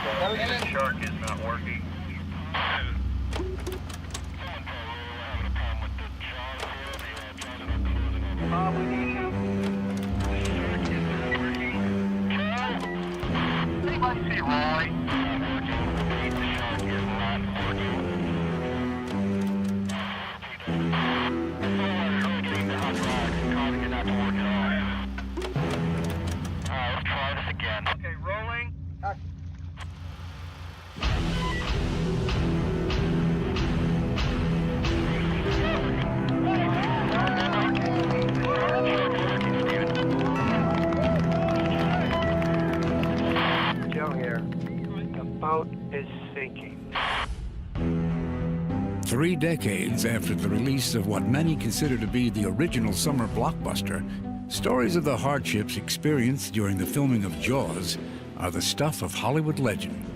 The shark is not working. We need you. The shark is not working. Anybody see Roy? The shark is not working. Causing it not to work at all. Alright, let's try this again. Okay, rolling. Joe here. The boat is sinking. 3 decades after the release of what many consider to be the original summer blockbuster, stories of the hardships experienced during the filming of Jaws are the stuff of Hollywood legend.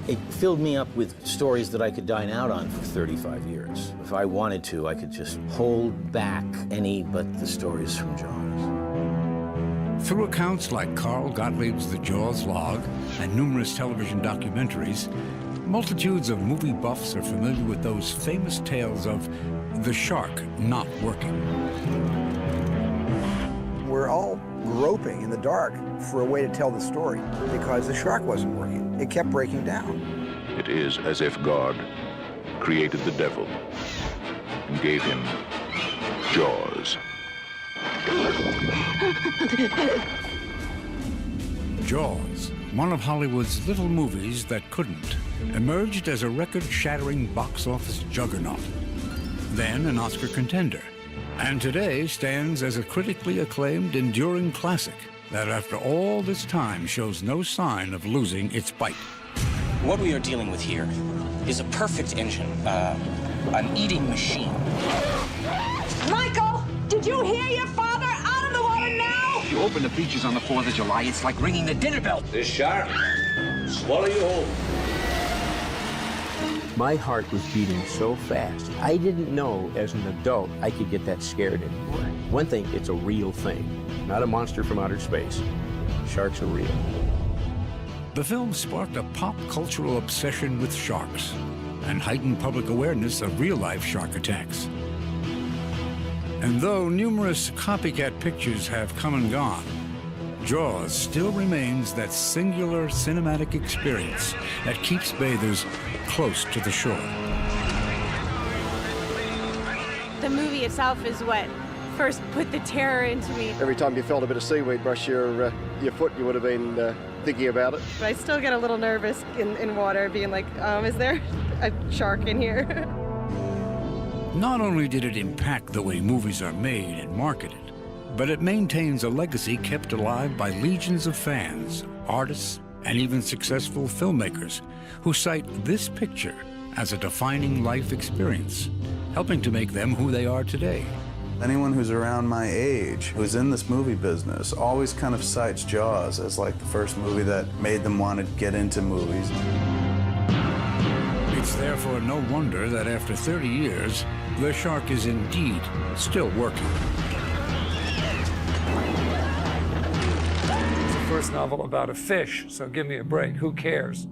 It filled me up with stories that I could dine out on for 35 years. If I wanted to, I could just hold back any but the stories from Jaws. Through accounts like Carl Gottlieb's The Jaws Log and numerous television documentaries, multitudes of movie buffs are familiar with those famous tales of the shark not working. We're all groping in the dark for a way to tell the story because the shark wasn't working. It kept breaking down. It is as if God created the devil and gave him Jaws. Jaws, one of Hollywood's little movies that couldn't, emerged as a record-shattering box office juggernaut, then an Oscar contender, and today stands as a critically acclaimed, enduring classic that after all this time shows no sign of losing its bite. What we are dealing with here is a perfect engine, an eating machine. Michael, did you hear your father? Out of the water now! You open the beaches on the 4th of July, it's like ringing the dinner bell. This shark, swallow you whole. My heart was beating so fast. I didn't know as an adult I could get that scared anymore. One thing, it's a real thing, not a monster from outer space. Sharks are real. The film sparked a pop cultural obsession with sharks and heightened public awareness of real-life shark attacks. And though numerous copycat pictures have come and gone, Jaws still remains that singular cinematic experience that keeps bathers close to the shore. The movie itself is what first put the terror into me. Every time you felt a bit of seaweed brush your foot, you would have been thinking about it. But I still get a little nervous in water, being like, is there a shark in here? Not only did it impact the way movies are made and marketed, but it maintains a legacy kept alive by legions of fans, artists, and even successful filmmakers who cite this picture as a defining life experience, helping to make them who they are today. Anyone who's around my age, who's in this movie business, always kind of cites Jaws as like the first movie that made them want to get into movies. It's therefore no wonder that after 30 years, the shark is indeed still working. It's the first novel about a fish, so give me a break, who cares?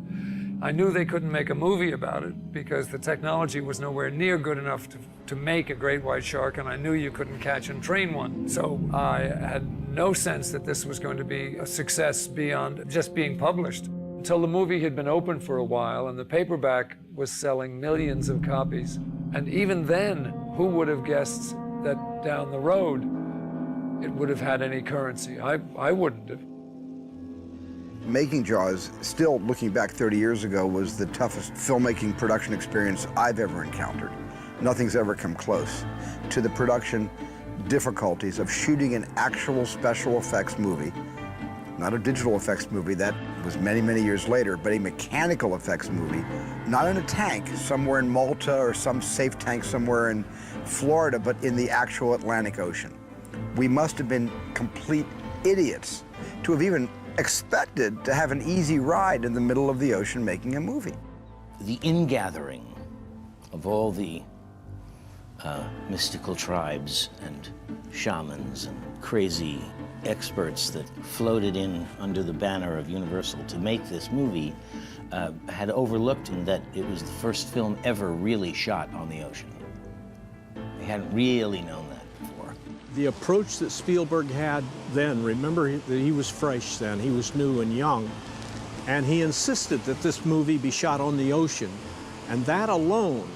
I knew they couldn't make a movie about it because the technology was nowhere near good enough to make a great white shark, and I knew you couldn't catch and train one. So I had no sense that this was going to be a success beyond just being published. Until the movie had been open for a while and the paperback was selling millions of copies. And even then, who would have guessed that down the road it would have had any currency? I wouldn't have. Making Jaws, still looking back 30 years ago, was the toughest filmmaking production experience I've ever encountered. Nothing's ever come close to the production difficulties of shooting an actual special effects movie, not a digital effects movie, that was many, many years later, but a mechanical effects movie, not in a tank somewhere in Malta or some safe tank somewhere in Florida, but in the actual Atlantic Ocean. We must have been complete idiots to have even expected to have an easy ride in the middle of the ocean making a movie. The ingathering of all the mystical tribes and shamans and crazy experts that floated in under the banner of Universal to make this movie had overlooked that it was the first film ever really shot on the ocean. They hadn't really known that before. The approach that Spielberg had then, remember that he was fresh then, he was new and young, and he insisted that this movie be shot on the ocean. And that alone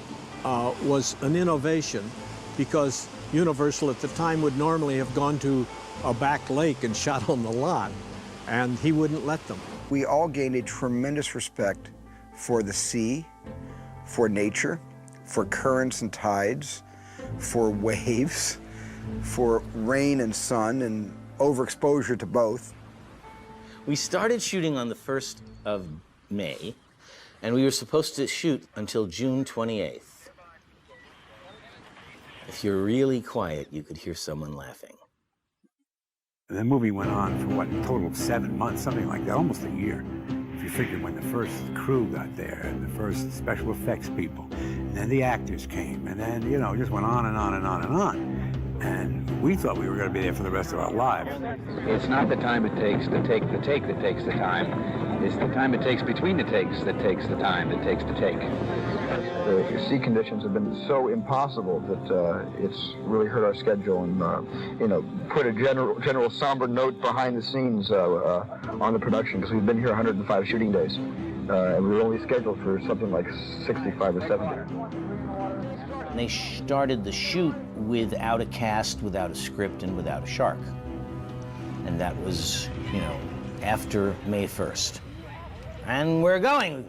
was an innovation, because Universal at the time would normally have gone to a back lake and shot on the lot, and he wouldn't let them. We all gained a tremendous respect for the sea, for nature, for currents and tides, for waves, for rain and sun, and overexposure to both. We started shooting on the 1st of May, and we were supposed to shoot until June 28th. If you're really quiet, you could hear someone laughing. The movie went on for, what, a total of 7 months, something like that, almost a year. If you figure when the first crew got there, and the first special effects people, and then the actors came, and then, you know, it just went on and on and on and on. And we thought we were going to be there for the rest of our lives. It's not the time it takes to take the take that takes the time. It's the time it takes between the takes that takes the time that takes to take. The sea conditions have been so impossible that it's really hurt our schedule, and you know, put a general somber note behind the scenes on the production, because we've been here 105 shooting days, and we were only scheduled for something like 65 or 70. And they started the shoot without a cast, without a script, and without a shark. And that was, you know, after May 1st. And we're going,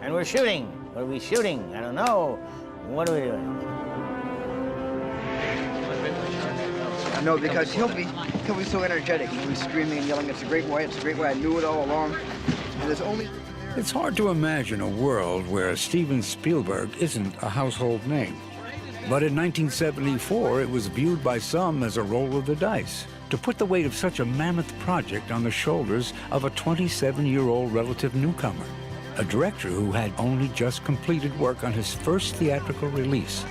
and we're shooting. What are we shooting? I don't know. What are we doing? No, because he'll be so energetic. He'll be screaming and yelling, "It's a great white, it's a great white." I knew it all along. And there's only... It's hard to imagine a world where Steven Spielberg isn't a household name. But in 1974, it was viewed by some as a roll of the dice to put the weight of such a mammoth project on the shoulders of a 27-year-old relative newcomer, a director who had only just completed work on his first theatrical release,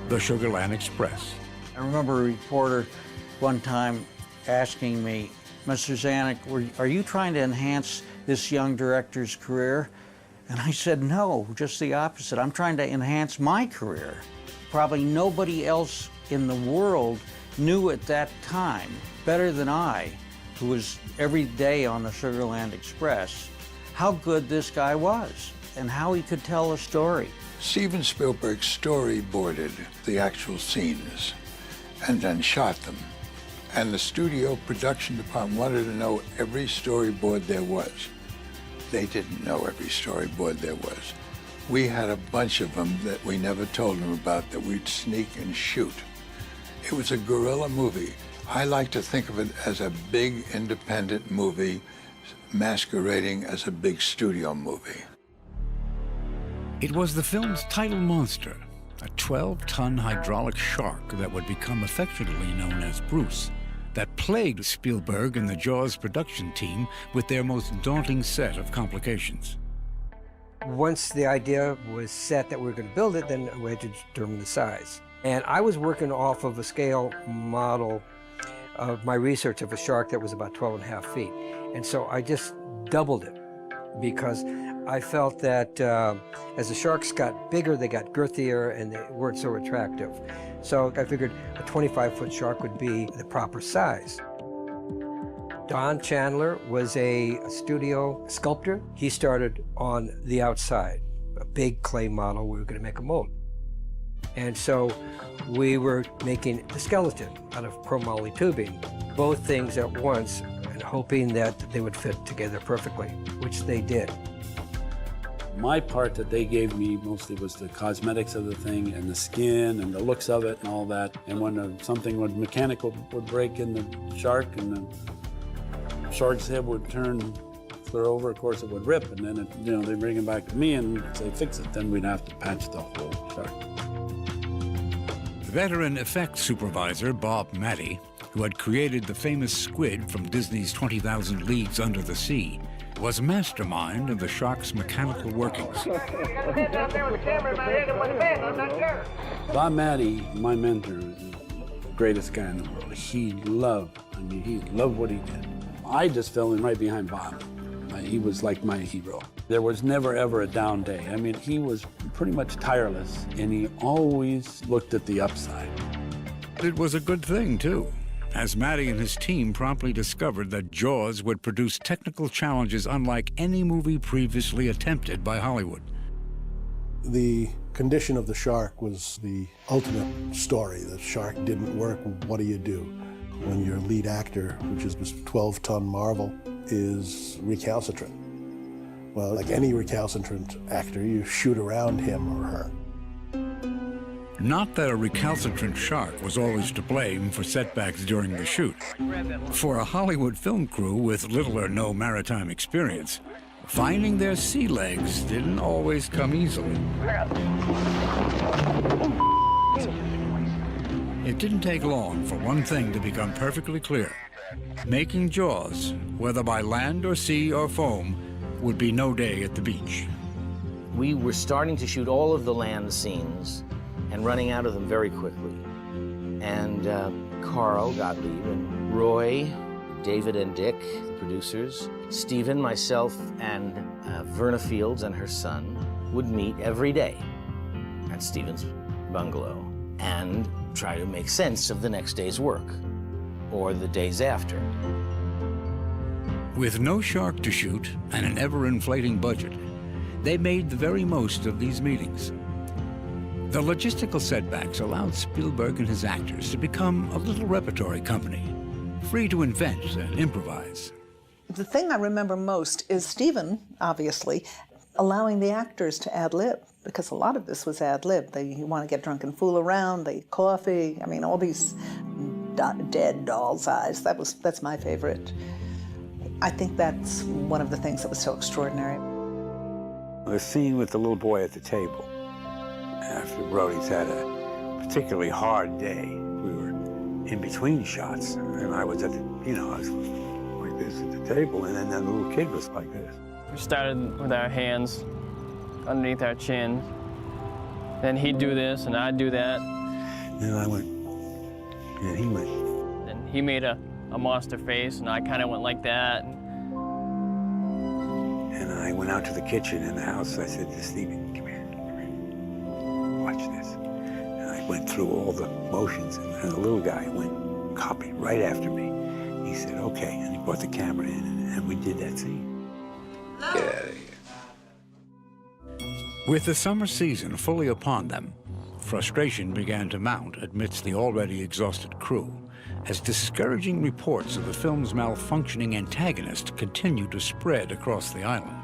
The Sugar Land Express. I remember a reporter one time asking me, "Mr. Zanuck, are you trying to enhance this young director's career?" And I said, "No, just the opposite. I'm trying to enhance my career." Probably nobody else in the world knew at that time, better than I, who was every day on the Sugar Land Express, how good this guy was and how he could tell a story. Steven Spielberg storyboarded the actual scenes and then shot them. And the studio production department wanted to know every storyboard there was. They didn't know every storyboard there was. We had a bunch of them that we never told them about that we'd sneak and shoot. It was a guerrilla movie. I like to think of it as a big independent movie masquerading as a big studio movie. It was the film's title monster, a 12-ton hydraulic shark that would become affectionately known as Bruce, that plagued Spielberg and the Jaws production team with their most daunting set of complications. Once the idea was set that we were going to build it, then we had to determine the size. And I was working off of a scale model of my research of a shark that was about 12.5 feet. And so I just doubled it, because I felt that as the sharks got bigger, they got girthier and they weren't so attractive. So I figured a 25-foot shark would be the proper size. Don Chandler was a studio sculptor. He started on the outside, a big clay model. We were going to make a mold. And so we were making the skeleton out of chromoly tubing, both things at once, and hoping that they would fit together perfectly, which they did. My part that they gave me mostly was the cosmetics of the thing and the skin and the looks of it and all that. And when something mechanical would break in the shark and the shark's head would turn clear over, of course it would rip, and then they bring it back to me and say fix it. Then we'd have to patch the whole shark. Veteran effects supervisor Bob Matty, who had created the famous squid from Disney's 20,000 Leagues Under the Sea, was mastermind of the shark's mechanical workings. Bob Matty, my mentor, greatest guy in the world. He loved what he did. I just fell in right behind Bob. He was like my hero. There was never, ever a down day. I mean, he was pretty much tireless, and he always looked at the upside. It was a good thing, too, as Matty and his team promptly discovered that Jaws would produce technical challenges unlike any movie previously attempted by Hollywood. The condition of the shark was the ultimate story. The shark didn't work. What do you do when your lead actor, which is this 12-ton marvel, is recalcitrant? Well, like any recalcitrant actor, you shoot around him or her. Not that a recalcitrant shark was always to blame for setbacks during the shoot. For a Hollywood film crew with little or no maritime experience, finding their sea legs didn't always come easily. It didn't take long for one thing to become perfectly clear. Making Jaws, whether by land or sea or foam, would be no day at the beach. We were starting to shoot all of the land scenes and running out of them very quickly. And Carl Gottlieb and Roy, David and Dick, the producers, Stephen, myself, and Verna Fields and her son would meet every day at Stephen's bungalow and try to make sense of the next day's work or the days after. With no shark to shoot and an ever-inflating budget, they made the very most of these meetings. The logistical setbacks allowed Spielberg and his actors to become a little repertory company, free to invent and improvise. The thing I remember most is Stephen, obviously, allowing the actors to ad-lib, because a lot of this was ad-lib. You want to get drunk and fool around, they eat coffee, I mean, all these dead doll's eyes. That's my favorite. I think that's one of the things that was so extraordinary. The scene with the little boy at the table, after Brody's had a particularly hard day, we were in between shots, and I was at the, I was like this at the table, and then the little kid was like this. We started with our hands underneath our chin. Then he'd do this, and I'd do that. And I went, and he went. And he made a monster face, and I kind of went like that. And I went out to the kitchen in the house. I said to Stephen, come here, watch this. And I went through all the motions, and the little guy went, copied right after me. He said, okay, and he brought the camera in, and we did that scene. Get out of here. With the summer season fully upon them, frustration began to mount amidst the already exhausted crew, as discouraging reports of the film's malfunctioning antagonist continued to spread across the island.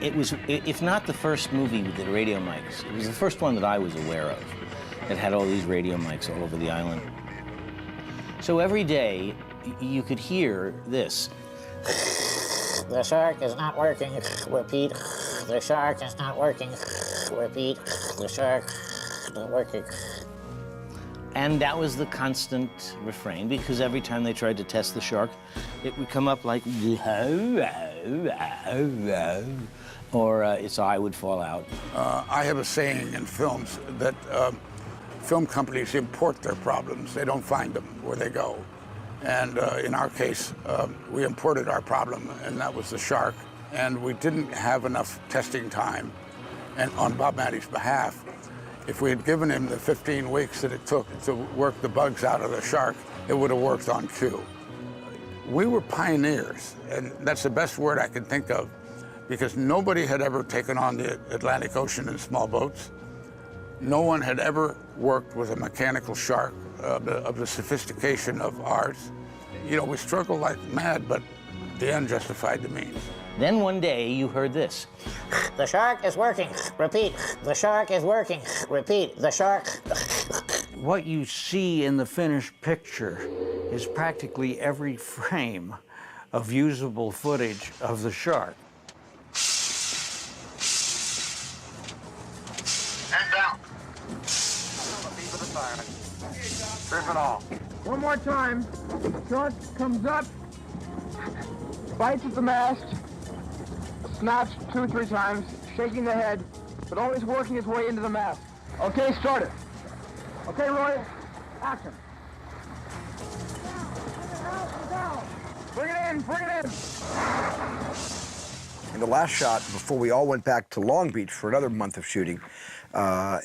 It was, if not the first movie with the radio mics, it was the first one that I was aware of that had all these radio mics all over the island. So every day, you could hear this. The shark is not working. Repeat. The shark is not working. Repeat. The shark is not working. And that was the constant refrain, because every time they tried to test the shark, it would come up like, or its eye would fall out. I have a saying in films that film companies import their problems. They don't find them where they go. And in our case, we imported our problem, and that was the shark. And we didn't have enough testing time. And on Bob Matty's behalf, if we had given him the 15 weeks that it took to work the bugs out of the shark, it would have worked on cue. We were pioneers, and that's the best word I can think of, because nobody had ever taken on the Atlantic Ocean in small boats. No one had ever worked with a mechanical shark of the sophistication of ours. We struggled like mad, but the end justified the means. Then one day you heard this. The shark is working. Repeat. The shark is working. Repeat. The shark. What you see in the finished picture is practically every frame of usable footage of the shark. And down. Strip it off. One more time. Shark comes up, bites at the mast, snaps 2 or 3 times, shaking the head, but always working its way into the mast. Okay, start it. Okay, Roy, action. in, bring it in. And the last shot, before we all went back to Long Beach for another month of shooting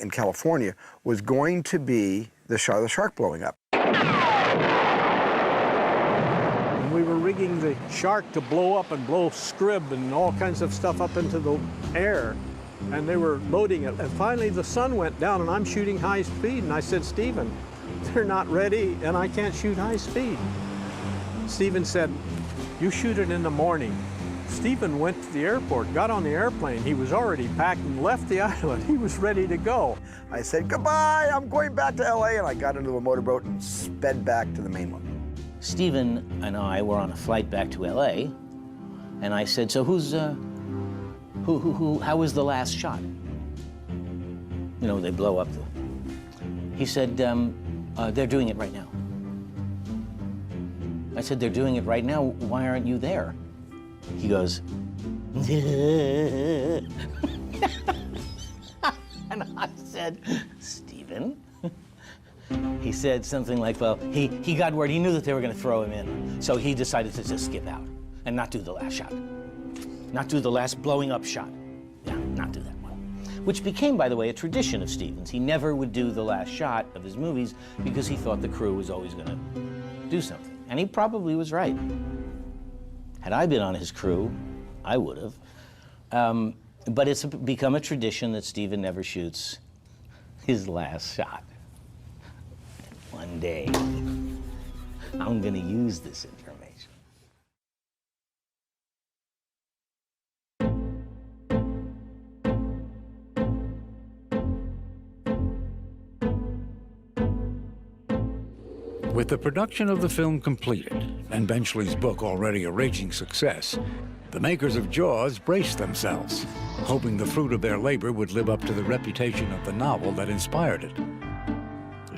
in California, was going to be the shot of the shark blowing up. And we were rigging the shark to blow up and blow scrib and all kinds of stuff up into the air. And they were loading it. And finally the sun went down and I'm shooting high speed. And I said, Stephen, they're not ready and I can't shoot high speed. Stephen said, you shoot it in the morning. Stephen went to the airport, got on the airplane. He was already packed and left the island. He was ready to go. I said, goodbye, I'm going back to LA. And I got into a motorboat and sped back to the mainland. Stephen and I were on a flight back to LA, and I said, so how was the last shot? You know, they blow up he said, they're doing it right now. I said, they're doing it right now, why aren't you there? He goes, and I said, Stephen? He said something like, well, he got word, he knew that they were gonna throw him in, so he decided to just skip out and not do the last shot. Not do the last blowing up shot. Yeah, not do that one. Which became, by the way, a tradition of Stephen's. He never would do the last shot of his movies because he thought the crew was always gonna do something. And he probably was right. Had I been on his crew, I would have. But it's become a tradition that Stephen never shoots his last shot. One day, I'm gonna use this information. With the production of the film completed, and Benchley's book already a raging success, the makers of Jaws braced themselves, hoping the fruit of their labor would live up to the reputation of the novel that inspired it.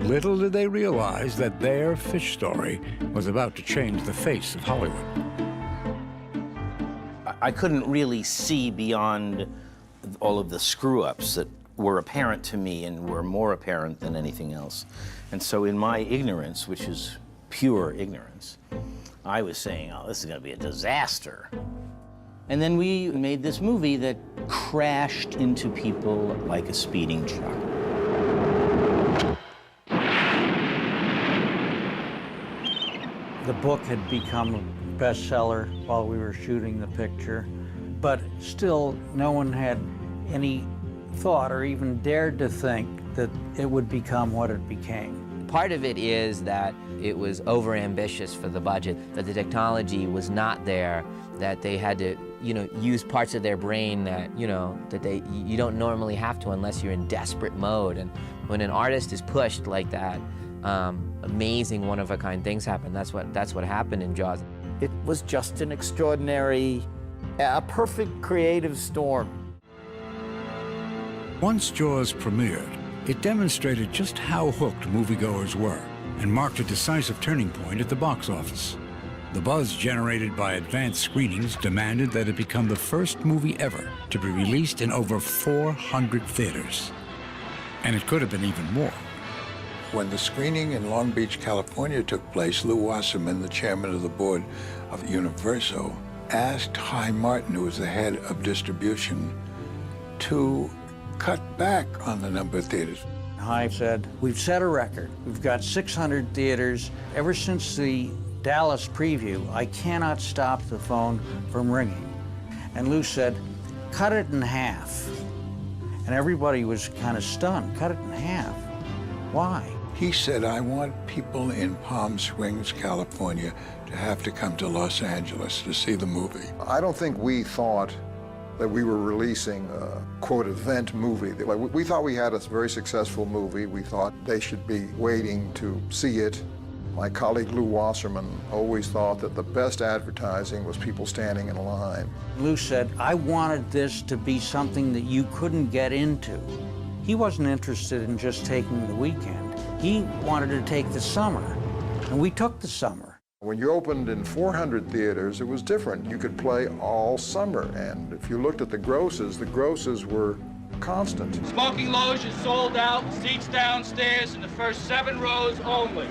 Little did they realize that their fish story was about to change the face of Hollywood. I couldn't really see beyond all of the screw-ups that were apparent to me and were more apparent than anything else. And so in my ignorance, which is pure ignorance, I was saying, oh, this is gonna be a disaster. And then we made this movie that crashed into people like a speeding truck. The book had become a bestseller while we were shooting the picture, but still no one had any thought or even dared to think that it would become what it became. Part of it is that it was overambitious for the budget, that the technology was not there, that they had to, use parts of their brain that, that you don't normally have to unless you're in desperate mode. And when an artist is pushed like that, amazing one-of-a-kind things happen. That's what happened in Jaws. It was just an extraordinary, a perfect creative storm. Once Jaws premiered, it demonstrated just how hooked moviegoers were and marked a decisive turning point at the box office. The buzz generated by advanced screenings demanded that it become the first movie ever to be released in over 400 theaters. And it could have been even more. When the screening in Long Beach, California took place, Lew Wasserman, the chairman of the board of Universal, asked Hy Martin, who was the head of distribution, to cut back on the number of theaters. Hy said, we've set a record. We've got 600 theaters. Ever since the Dallas preview, I cannot stop the phone from ringing. And Lew said, cut it in half. And everybody was kind of stunned. Cut it in half. Why? He said, I want people in Palm Springs, California, to have to come to Los Angeles to see the movie. I don't think we thought that we were releasing a, quote, event movie. We thought we had a very successful movie. We thought they should be waiting to see it. My colleague Lew Wasserman always thought that the best advertising was people standing in line. Lew said, I wanted this to be something that you couldn't get into. He wasn't interested in just taking the weekend. He wanted to take the summer, and we took the summer. When you opened in 400 theaters, it was different. You could play all summer, and if you looked at the grosses were constant. Smoking loge is sold out, seats downstairs in the first 7 rows only.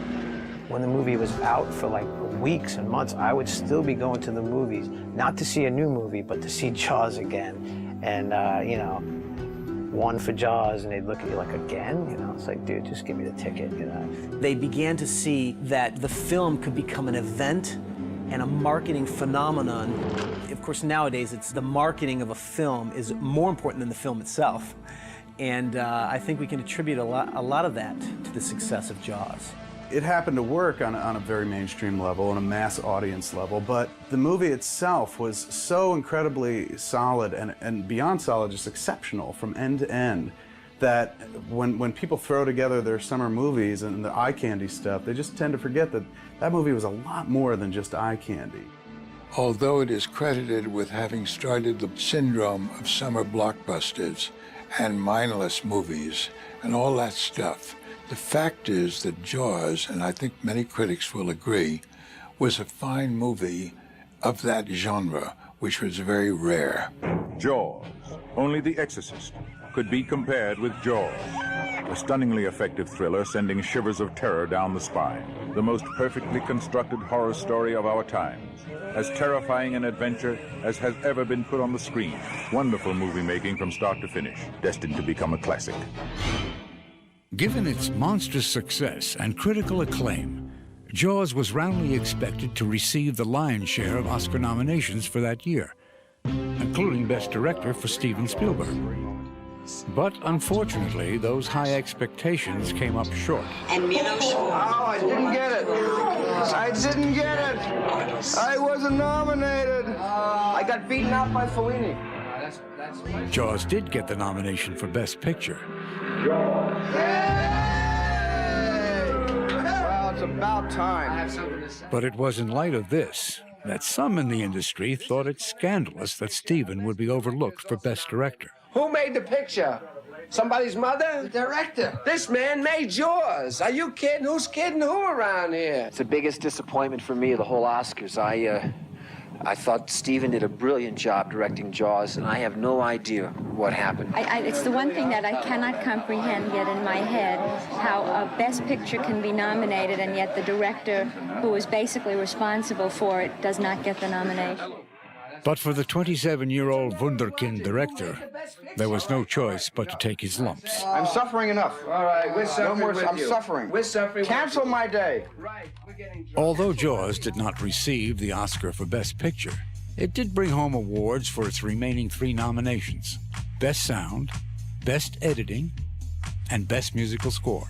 When the movie was out for like a weeks and months, I would still be going to the movies, not to see a new movie, but to see Jaws again. And, you know, one for Jaws, and they'd look at you like, again? You know, it's like, dude, just give me the ticket, you know. They began to see that the film could become an event and a marketing phenomenon. Of course, nowadays, it's the marketing of a film is more important than the film itself. And I think we can attribute a lot of that to the success of Jaws. It happened to work on a very mainstream level, on a mass audience level, but the movie itself was so incredibly solid and beyond solid, just exceptional from end to end, that when people throw together their summer movies and the eye candy stuff, they just tend to forget that that movie was a lot more than just eye candy. Although it is credited with having started the syndrome of summer blockbusters and mindless movies and all that stuff, the fact is that Jaws, and I think many critics will agree, was a fine movie of that genre, which was very rare. Jaws. Only The Exorcist could be compared with Jaws. A stunningly effective thriller sending shivers of terror down the spine. The most perfectly constructed horror story of our times. As terrifying an adventure as has ever been put on the screen. Wonderful movie making from start to finish. Destined to become a classic. Given its monstrous success and critical acclaim, Jaws was roundly expected to receive the lion's share of Oscar nominations for that year, including Best Director for Steven Spielberg. But unfortunately, those high expectations came up short. And Milo swore. Oh, I didn't get it. I didn't get it. I wasn't nominated. I got beaten out by Fellini. Jaws did get the nomination for Best Picture. Well, it's about time. But it was in light of this that some in the industry thought it scandalous that Steven would be overlooked for Best Director. Who made the picture? Somebody's mother? The director. This man made Jaws. Are you kidding? Who's kidding who around here? It's the biggest disappointment for me of the whole Oscars. I thought Steven did a brilliant job directing Jaws, and I have no idea what happened. It's the one thing that I cannot comprehend yet in my head, how a Best Picture can be nominated, and yet the director, who is basically responsible for it, does not get the nomination. But for the 27-year-old wunderkind director, there was no choice but to take his lumps. I'm suffering enough. All right, we're suffering. No more, I'm suffering. We're suffering. Cancel my day. Right, we're getting. Although Jaws did not receive the Oscar for Best Picture, it did bring home awards for its remaining 3 nominations: Best Sound, Best Editing, and Best Musical Score.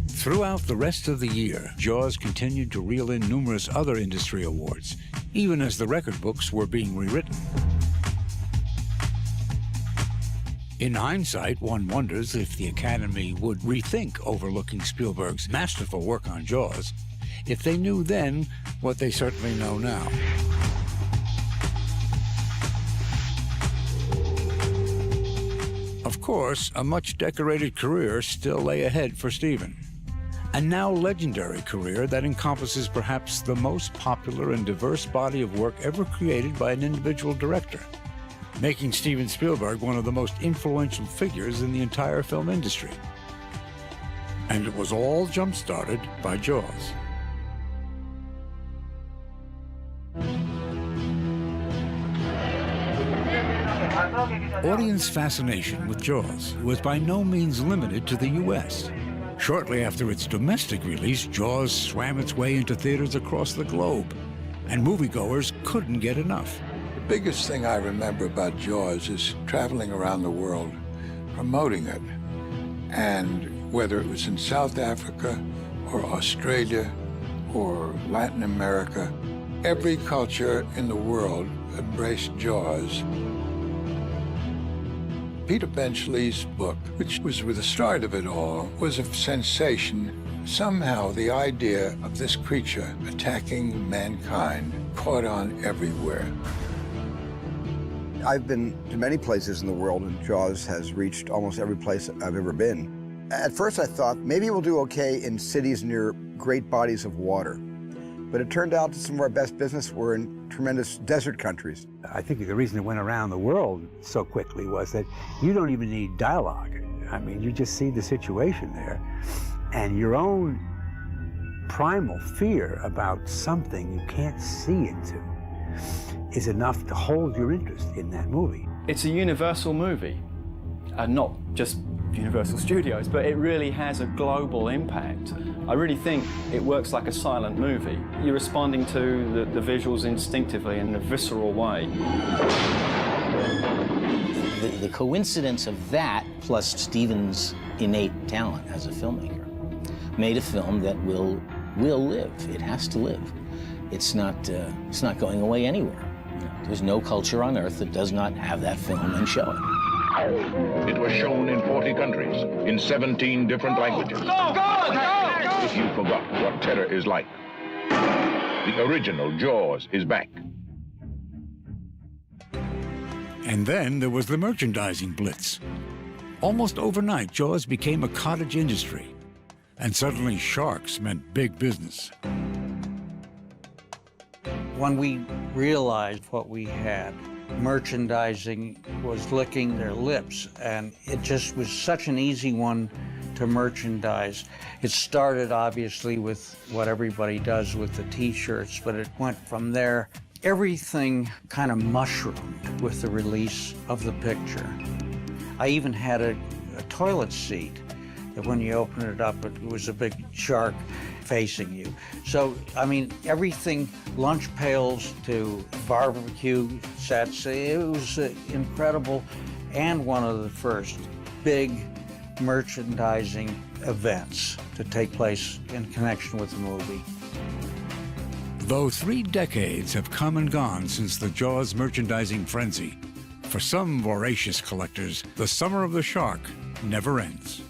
Throughout the rest of the year, Jaws continued to reel in numerous other industry awards, even as the record books were being rewritten. In hindsight, one wonders if the Academy would rethink overlooking Spielberg's masterful work on Jaws if they knew then what they certainly know now. Of course, a much decorated career still lay ahead for Steven. A now legendary career that encompasses perhaps the most popular and diverse body of work ever created by an individual director, making Steven Spielberg one of the most influential figures in the entire film industry. And it was all jump-started by Jaws. Audience fascination with Jaws was by no means limited to the U.S. Shortly after its domestic release, Jaws swam its way into theaters across the globe, and moviegoers couldn't get enough. The biggest thing I remember about Jaws is traveling around the world, promoting it. And whether it was in South Africa or Australia or Latin America, every culture in the world embraced Jaws. Peter Benchley's book, which was the start of it all, was a sensation. Somehow the idea of this creature attacking mankind caught on everywhere. I've been to many places in the world, and Jaws has reached almost every place I've ever been. At first I thought maybe it will do okay in cities near great bodies of water. But it turned out that some of our best business were in tremendous desert countries. I think the reason it went around the world so quickly was that you don't even need dialogue. I mean, you just see the situation there. And your own primal fear about something you can't see into is enough to hold your interest in that movie. It's a Universal movie, not just Universal Studios, but it really has a global impact. I really think it works like a silent movie. You're responding to the visuals instinctively in a visceral way. The coincidence of that, plus Steven's innate talent as a filmmaker, made a film that will live. It has to live. It's not going away anywhere. There's no culture on earth that does not have that film and show it. It was shown in 40 countries, in 17 different languages. If you forgot what terror is like, the original Jaws is back. And then there was the merchandising blitz. Almost overnight, Jaws became a cottage industry, and suddenly sharks meant big business. When we realized what we had, merchandising was licking their lips, and it just was such an easy one to merchandise. It started obviously with what everybody does with the t-shirts, but it went from there. Everything kind of mushroomed with the release of the picture. I even had a toilet seat that when you open it up, it was a big shark facing you. So, I mean, everything, lunch pails to barbecue sets, it was incredible, and one of the first big merchandising events to take place in connection with the movie. Though 3 decades have come and gone since the Jaws merchandising frenzy, for some voracious collectors, the summer of the shark never ends.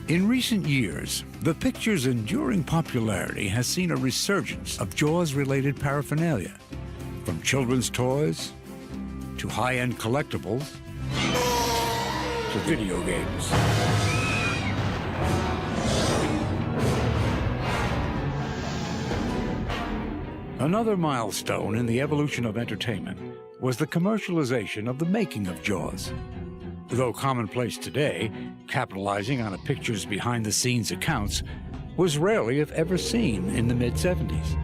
In recent years, the picture's enduring popularity has seen a resurgence of Jaws-related paraphernalia, from children's toys to high-end collectibles to video games. Another milestone in the evolution of entertainment was the commercialization of the making of Jaws. Though commonplace today, capitalizing on a picture's behind-the-scenes accounts was rarely, if ever, seen in the mid-'70s.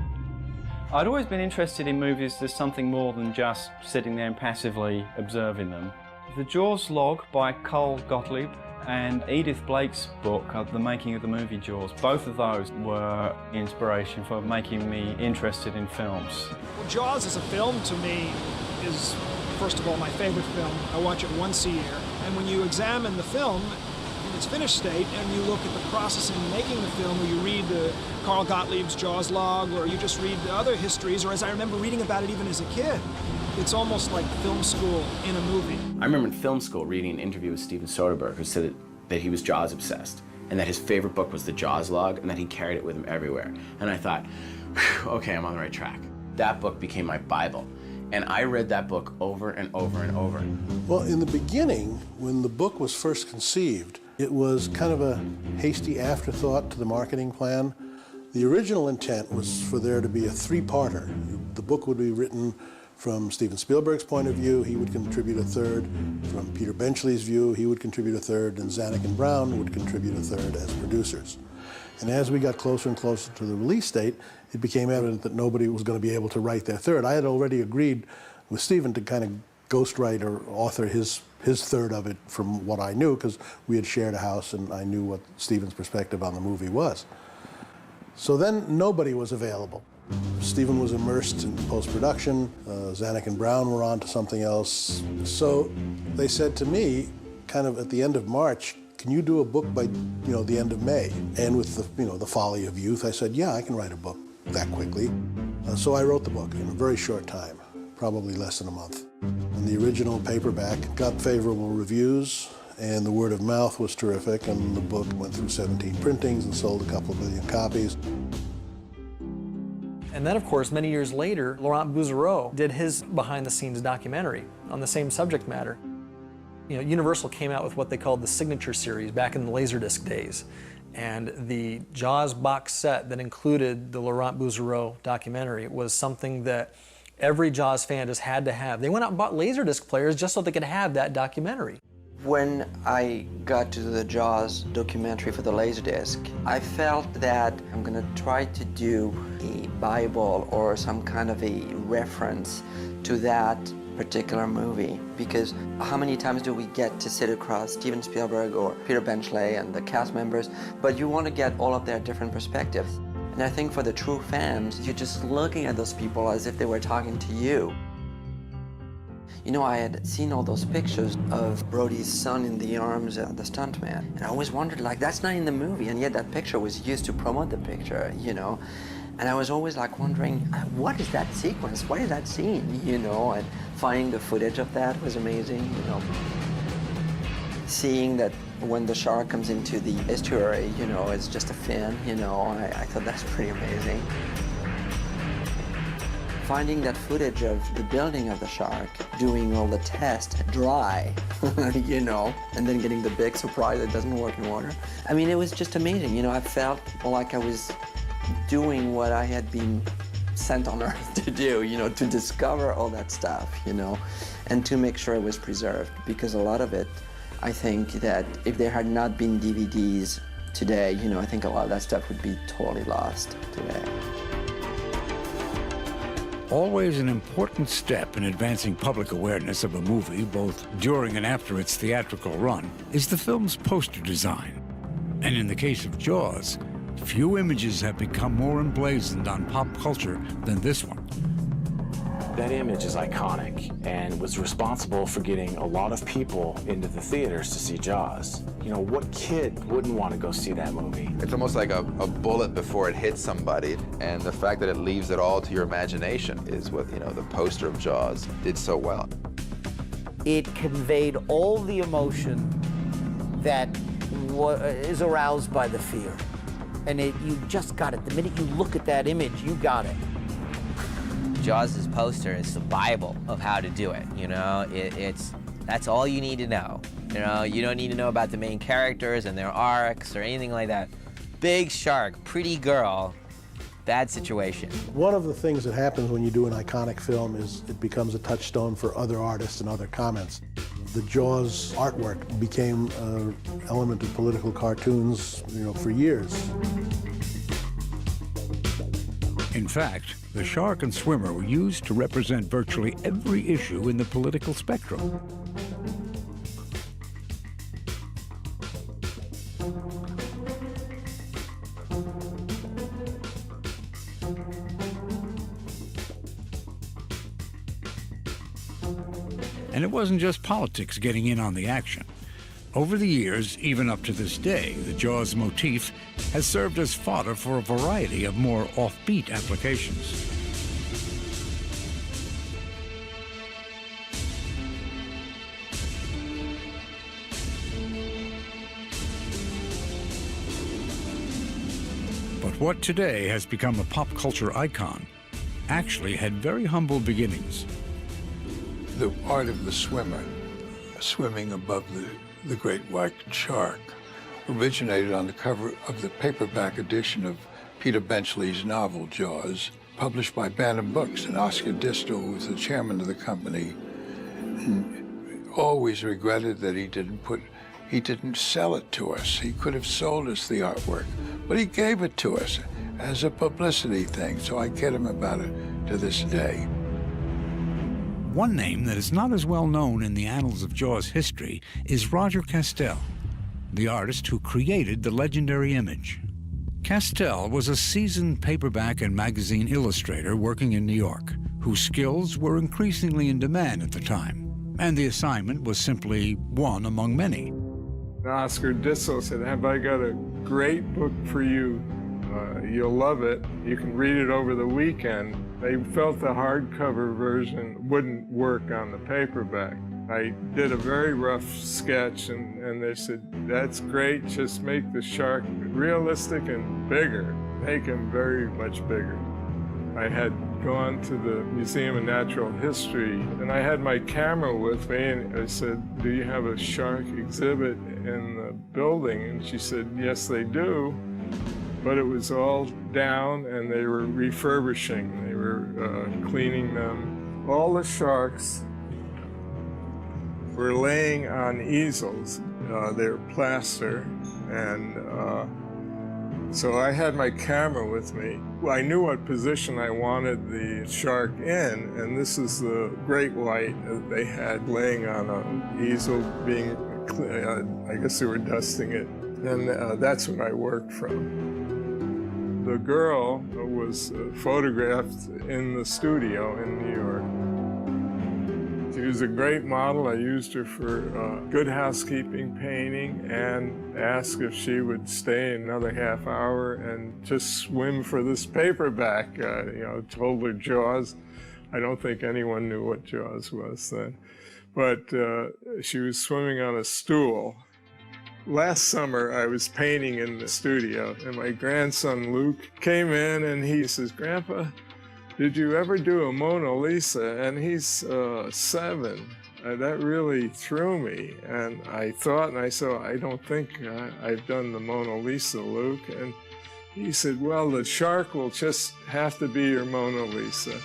I'd always been interested in movies as something more than just sitting there and passively observing them. The Jaws log by Carl Gottlieb and Edith Blake's book, The Making of the Movie Jaws, both of those were inspiration for making me interested in films. Well, Jaws as a film to me is, first of all, my favorite film. I watch it once a year. And when you examine the film in its finished state and you look at the process in making the film, or you read Carl Gottlieb's Jaws log, or you just read the other histories, or as I remember reading about it even as a kid, it's almost like film school in a movie. I remember in film school reading an interview with Steven Soderbergh, who said that he was Jaws obsessed, and that his favorite book was the Jaws log, and that he carried it with him everywhere. And I thought, okay, I'm on the right track. That book became my Bible. And I read that book over and over and over. Well, in the beginning, when the book was first conceived, it was kind of a hasty afterthought to the marketing plan. The original intent was for there to be a 3-parter. The book would be written from Steven Spielberg's point of view. He would contribute a third. From Peter Benchley's view, he would contribute a third, and Zanuck and Brown would contribute a third as producers. And as we got closer and closer to the release date, it became evident that nobody was going to be able to write their third. I had already agreed with Steven to kind of ghostwrite or author his third of it from what I knew, because we had shared a house and I knew what Steven's perspective on the movie was. So then nobody was available. Steven was immersed in post-production. Zanuck and Brown were on to something else. So they said to me, kind of at the end of March, can you do a book by, the end of May? And with the, the folly of youth, I said, yeah, I can write a book that quickly. So I wrote the book in a very short time, probably less than a month. And the original paperback got favorable reviews, and the word of mouth was terrific, and the book went through 17 printings and sold a couple of million copies. And then, of course, many years later, Laurent Bouzereau did his behind-the-scenes documentary on the same subject matter. Universal came out with what they called the Signature Series back in the Laserdisc days. And the Jaws box set that included the Laurent Bouzereau documentary was something that every Jaws fan just had to have. They went out and bought Laserdisc players just so they could have that documentary. When I got to the Jaws documentary for the Laserdisc, I felt that I'm gonna try to do a Bible or some kind of a reference to that particular movie, because how many times do we get to sit across Steven Spielberg or Peter Benchley and the cast members, but you want to get all of their different perspectives. And I think for the true fans, you're just looking at those people as if they were talking to you. You know, I had seen all those pictures of Brody's son in the arms of the stuntman, and I always wondered, like, that's not in the movie, and yet that picture was used to promote the picture, you know? And I was always like wondering, what is that sequence? What is that scene? You know, and finding the footage of that was amazing, you know. Seeing that when the shark comes into the estuary, you know, it's just a fin, you know, I thought that's pretty amazing. Finding that footage of the building of the shark, doing all the tests dry, you know, and then getting the big surprise it doesn't work in water. I mean, it was just amazing, you know, I felt like I was doing what I had been sent on Earth to do, you know, to discover all that stuff, you know, and to make sure it was preserved, because a lot of it, I think that if there had not been DVDs today, you know, I think a lot of that stuff would be totally lost today. Always an important step in advancing public awareness of a movie, both during and after its theatrical run, is the film's poster design. And in the case of Jaws, few images have become more emblazoned on pop culture than this one. That image is iconic and was responsible for getting a lot of people into the theaters to see Jaws. You know, what kid wouldn't want to go see that movie? It's almost like a bullet before it hits somebody, and the fact that it leaves it all to your imagination is what, you know, the poster of Jaws did so well. It conveyed all the emotion that is aroused by the fear. And you just got it. The minute you look at that image, you got it. Jaws' poster is the Bible of how to do it, you know? That's all you need to know. You know, you don't need to know about the main characters and their arcs or anything like that. Big shark, pretty girl, bad situation. One of the things that happens when you do an iconic film is it becomes a touchstone for other artists and other comments. The Jaws artwork became an element of political cartoons, you know, for years. In fact, the shark and swimmer were used to represent virtually every issue in the political spectrum. And it wasn't just politics getting in on the action. Over the years, even up to this day, the Jaws motif has served as fodder for a variety of more offbeat applications. But what today has become a pop culture icon actually had very humble beginnings. The art of the swimmer, swimming above the great white shark, originated on the cover of the paperback edition of Peter Benchley's novel, Jaws, published by Bantam Books. And Oscar Distel, who was the chairman of the company, always regretted that he didn't sell it to us. He could have sold us the artwork, but he gave it to us as a publicity thing, so I kid him about it to this day. One name that is not as well known in the annals of Jaws history is Roger Castell, the artist who created the legendary image. Castell was a seasoned paperback and magazine illustrator working in New York, whose skills were increasingly in demand at the time, and the assignment was simply one among many. Oscar Distel said, "Have I got a great book for you? You'll love it. You can read it over the weekend." They felt the hardcover version wouldn't work on the paperback. I did a very rough sketch, and they said, "That's great, just make the shark realistic and bigger. Make him very much bigger." I had gone to the Museum of Natural History, and I had my camera with me, and I said, "Do you have a shark exhibit in the building?" And she said, "Yes, they do." But it was all down, and they were refurbishing. They were cleaning them. All the sharks were laying on easels. They're plaster, and so I had my camera with me. I knew what position I wanted the shark in, and this is the great white that they had laying on an easel being, I guess they were dusting it, and that's what I worked from. The girl was photographed in the studio in New York. She was a great model. I used her for Good Housekeeping painting and asked if she would stay another half hour and just swim for this paperback. Told her Jaws. I don't think anyone knew what Jaws was then. But she was swimming on a stool. Last summer, I was painting in the studio, and my grandson Luke came in and he says, "Grandpa, did you ever do a Mona Lisa?" And he's 7. That really threw me. And I thought, and I said, "I don't think I've done the Mona Lisa, Luke." And he said, "Well, the shark will just have to be your Mona Lisa."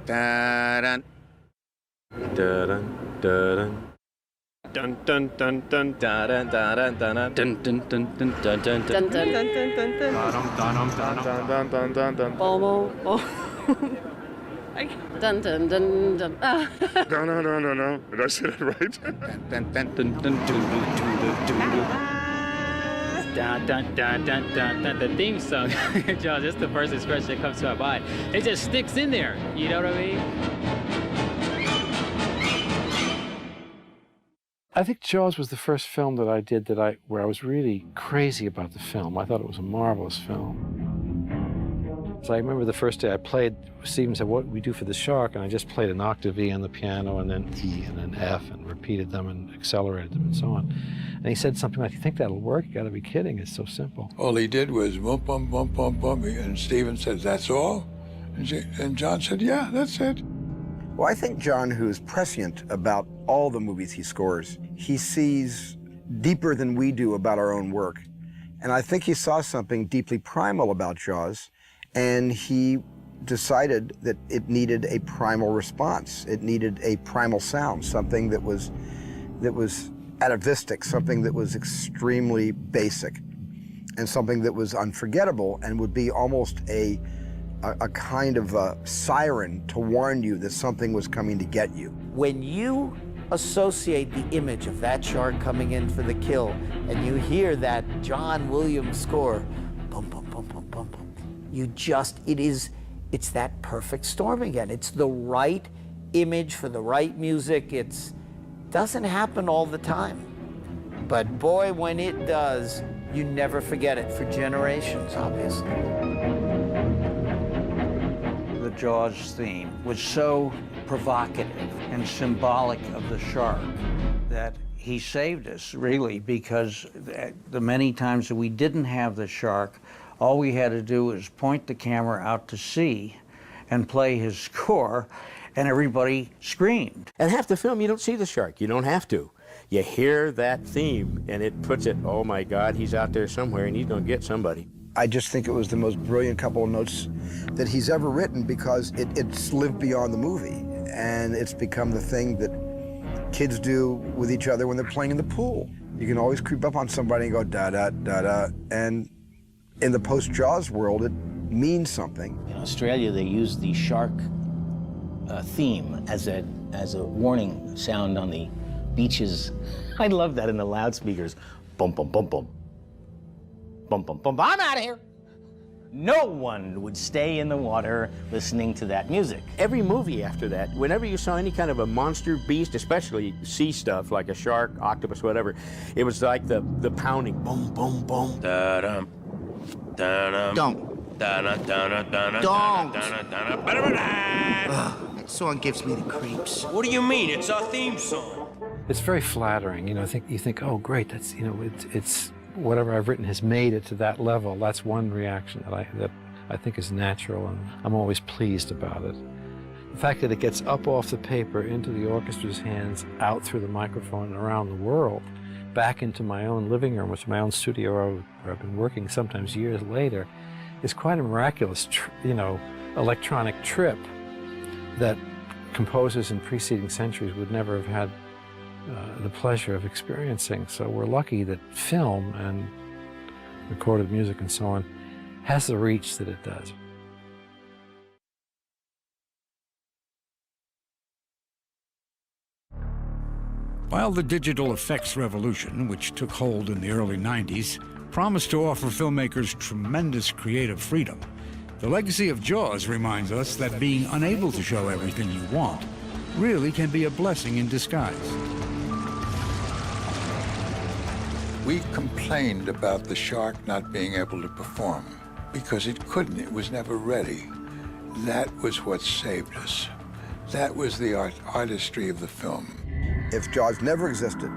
Da-dun. Da-dun, da-dun. Dun dun dun dun da dun da dun da dun dun dun dun dun dun dun dun dun dun dun dun. Dun dun dun dun. No. Did I say that right? Dun dun dun dun dun Dun dun dun dun dun dun. The theme song, Jaws. That's the first expression that comes to my mind. It just sticks in there. You know what I mean? I think Jaws was the first film that I did where I was really crazy about the film. I thought it was a marvelous film. So I remember the first day I played, Stephen said, "What do we do for the shark?" And I just played an octave E on the piano and then E and then F and repeated them and accelerated them and so on. And he said something like, "You think that'll work? You gotta be kidding, it's so simple." All he did was bump, bump, bump, bump, bump, and Stephen said, "That's all?" And John said, "Yeah, that's it." Well, I think John, who's prescient about all the movies he scores, he sees deeper than we do about our own work. And I think he saw something deeply primal about Jaws, and he decided that it needed a primal response. It needed a primal sound, something that was atavistic, something that was extremely basic, and something that was unforgettable and would be almost a kind of a siren to warn you that something was coming to get you. When you associate the image of that shark coming in for the kill, and you hear that John Williams score, boom, boom, boom, boom, boom, boom, it's that perfect storm again. It's the right image for the right music. It doesn't happen all the time. But boy, when it does, you never forget it for generations, obviously. The Jaws theme was so provocative and symbolic of the shark that he saved us, really, because the many times that we didn't have the shark, all we had to do was point the camera out to sea and play his score, and everybody screamed. And half the film, you don't see the shark. You don't have to. You hear that theme, and it puts it, oh my God, he's out there somewhere, and he's gonna get somebody. I just think it was the most brilliant couple of notes that he's ever written, because it's lived beyond the movie, and it's become the thing that kids do with each other when they're playing in the pool. You can always creep up on somebody and go da-da, da-da, and in the post-Jaws world, it means something. In Australia, they use the shark theme as a warning sound on the beaches. I love that in the loudspeakers. Bum, bum, bum, bum. Bum, bum, bum, I'm out of here. No one would stay in the water listening to that music. Every movie after that, whenever you saw any kind of a monster beast, especially sea stuff like a shark, octopus, whatever, it was like the pounding, boom, boom, boom. Da-dum, da-dum. Don't. Da-dum, da-dum, da-dum, Don't. da-dum, da-dum, da-dum. That song gives me the creeps. What do you mean? It's our theme song. It's very flattering, you know. You think, oh, great, that's, it's whatever I've written has made it to that level. That's one reaction that I think is natural, and I'm always pleased about it. The fact that it gets up off the paper, into the orchestra's hands, out through the microphone and around the world, back into my own living room, which is my own studio where I've been working sometimes years later, is quite a miraculous, electronic trip that composers in preceding centuries would never have had the pleasure of experiencing. So we're lucky that film and recorded music and so on has the reach that it does. While the digital effects revolution, which took hold in the early 90s, promised to offer filmmakers tremendous creative freedom, the legacy of Jaws reminds us that being unable to show everything you want really can be a blessing in disguise. We complained about the shark not being able to perform because it couldn't. It was never ready. That was what saved us. That was the artistry of the film. If Jaws never existed,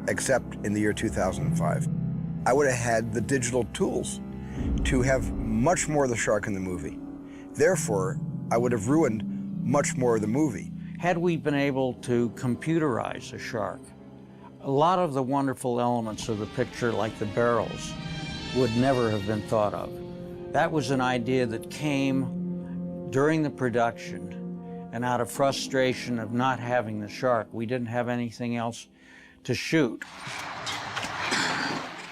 except in the year 2005, I would have had the digital tools to have much more of the shark in the movie. Therefore, I would have ruined much more of the movie. Had we been able to computerize a shark, a lot of the wonderful elements of the picture, like the barrels, would never have been thought of. That was an idea that came during the production, and out of frustration of not having the shark, we didn't have anything else to shoot.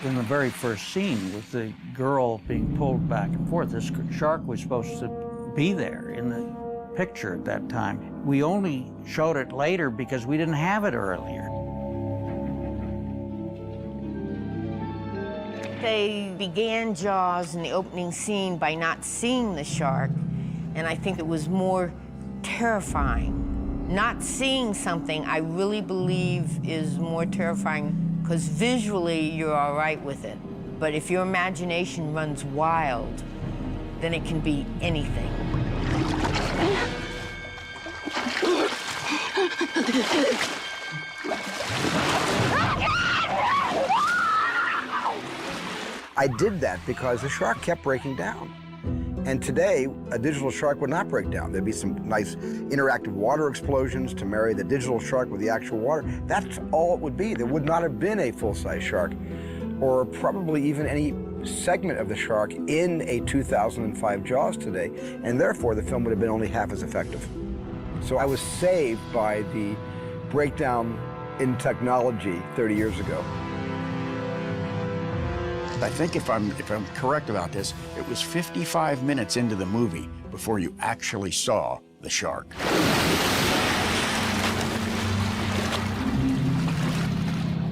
In the very first scene with the girl being pulled back and forth, this shark was supposed to be there in the picture at that time. We only showed it later because we didn't have it earlier. They began Jaws in the opening scene by not seeing the shark, and I think it was more terrifying. Not seeing something, I really believe, is more terrifying because visually you're all right with it. But if your imagination runs wild, then it can be anything. I did that because the shark kept breaking down. And today, a digital shark would not break down. There'd be some nice interactive water explosions to marry the digital shark with the actual water. That's all it would be. There would not have been a full-size shark, or probably even any segment of the shark in a 2005 Jaws today, and therefore the film would have been only half as effective. So I was saved by the breakdown in technology 30 years ago. I think if I'm correct about this, it was 55 minutes into the movie before you actually saw the shark.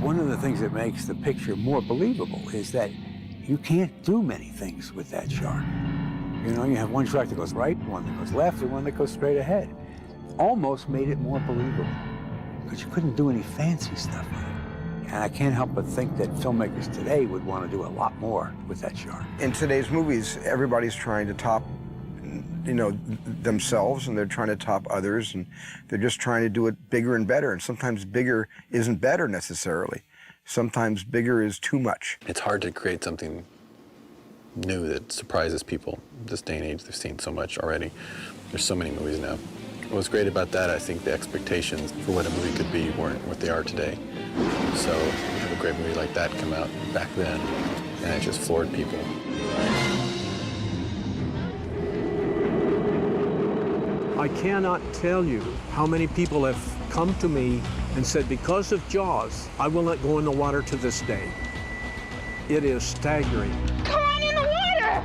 One of the things that makes the picture more believable is that you can't do many things with that shark. You know, you have one shark that goes right, one that goes left, and one that goes straight ahead. Almost made it more believable, because you couldn't do any fancy stuff with it. And I can't help but think that filmmakers today would want to do a lot more with that shark. In today's movies, everybody's trying to top, themselves, and they're trying to top others, and they're just trying to do it bigger and better. And sometimes bigger isn't better necessarily. Sometimes bigger is too much. It's hard to create something new that surprises people. This day and age, they've seen so much already. There's so many movies now. What's great about that, I think the expectations for what a movie could be weren't what they are today. So you have a great movie like that come out back then, and it just floored people. I cannot tell you how many people have come to me and said, because of Jaws, I will not go in the water to this day. It is staggering. Come on in the water!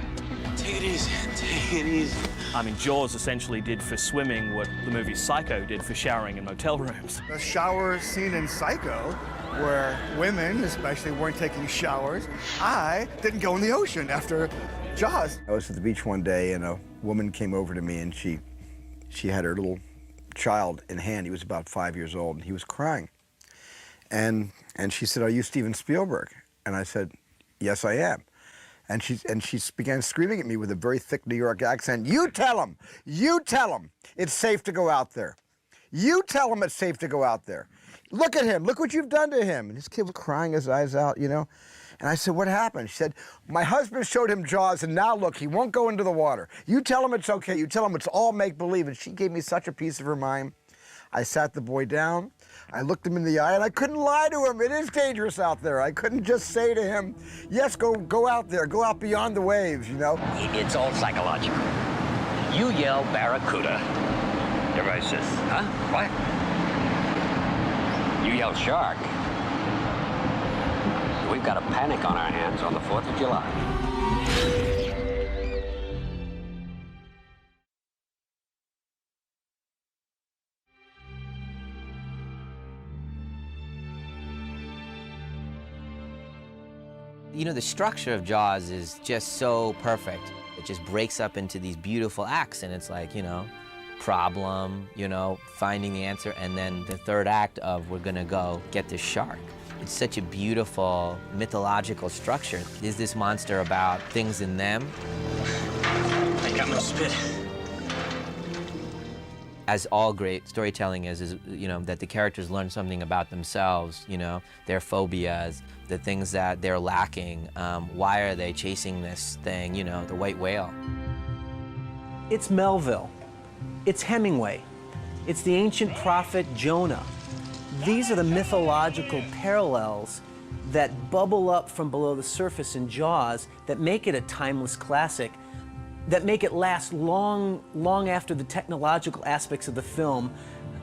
Take it easy, take it easy. I mean, Jaws essentially did for swimming what the movie Psycho did for showering in motel rooms. The shower scene in Psycho, where women especially weren't taking showers, I didn't go in the ocean after Jaws. I was at the beach one day, and a woman came over to me, and she had her little child in hand. He was about 5 years old, and he was crying. And she said, "Are you Steven Spielberg?" And I said, "Yes, I am." And she began screaming at me with a very thick New York accent, "You tell him it's safe to go out there. You tell him it's safe to go out there. Look at him, look what you've done to him." And this kid was crying his eyes out, And I said, what happened? She said, my husband showed him Jaws, and now look, he won't go into the water. You tell him it's okay. You tell him it's all make-believe. And she gave me such a piece of her mind. I sat the boy down. I looked him in the eye, and I couldn't lie to him. It is dangerous out there. I couldn't just say to him, yes, go out there. Go out beyond the waves, you know? It's all psychological. You yell barracuda. Everybody says, huh? What? You yell shark. We've got a panic on our hands on the 4th of July. You know, the structure of Jaws is just so perfect. It just breaks up into these beautiful acts, and it's like, you know, problem, you know, finding the answer, and then the third act of we're gonna go get this shark. It's such a beautiful mythological structure. Is this monster about things in them? I got no spit. As all great storytelling is, you know, that the characters learn something about themselves, you know, their phobias, the things that they're lacking. Why are they chasing this thing, you know, the white whale? It's Melville. It's Hemingway. It's the ancient prophet Jonah. These are the mythological parallels that bubble up from below the surface in Jaws that make it a timeless classic, that make it last long, long after the technological aspects of the film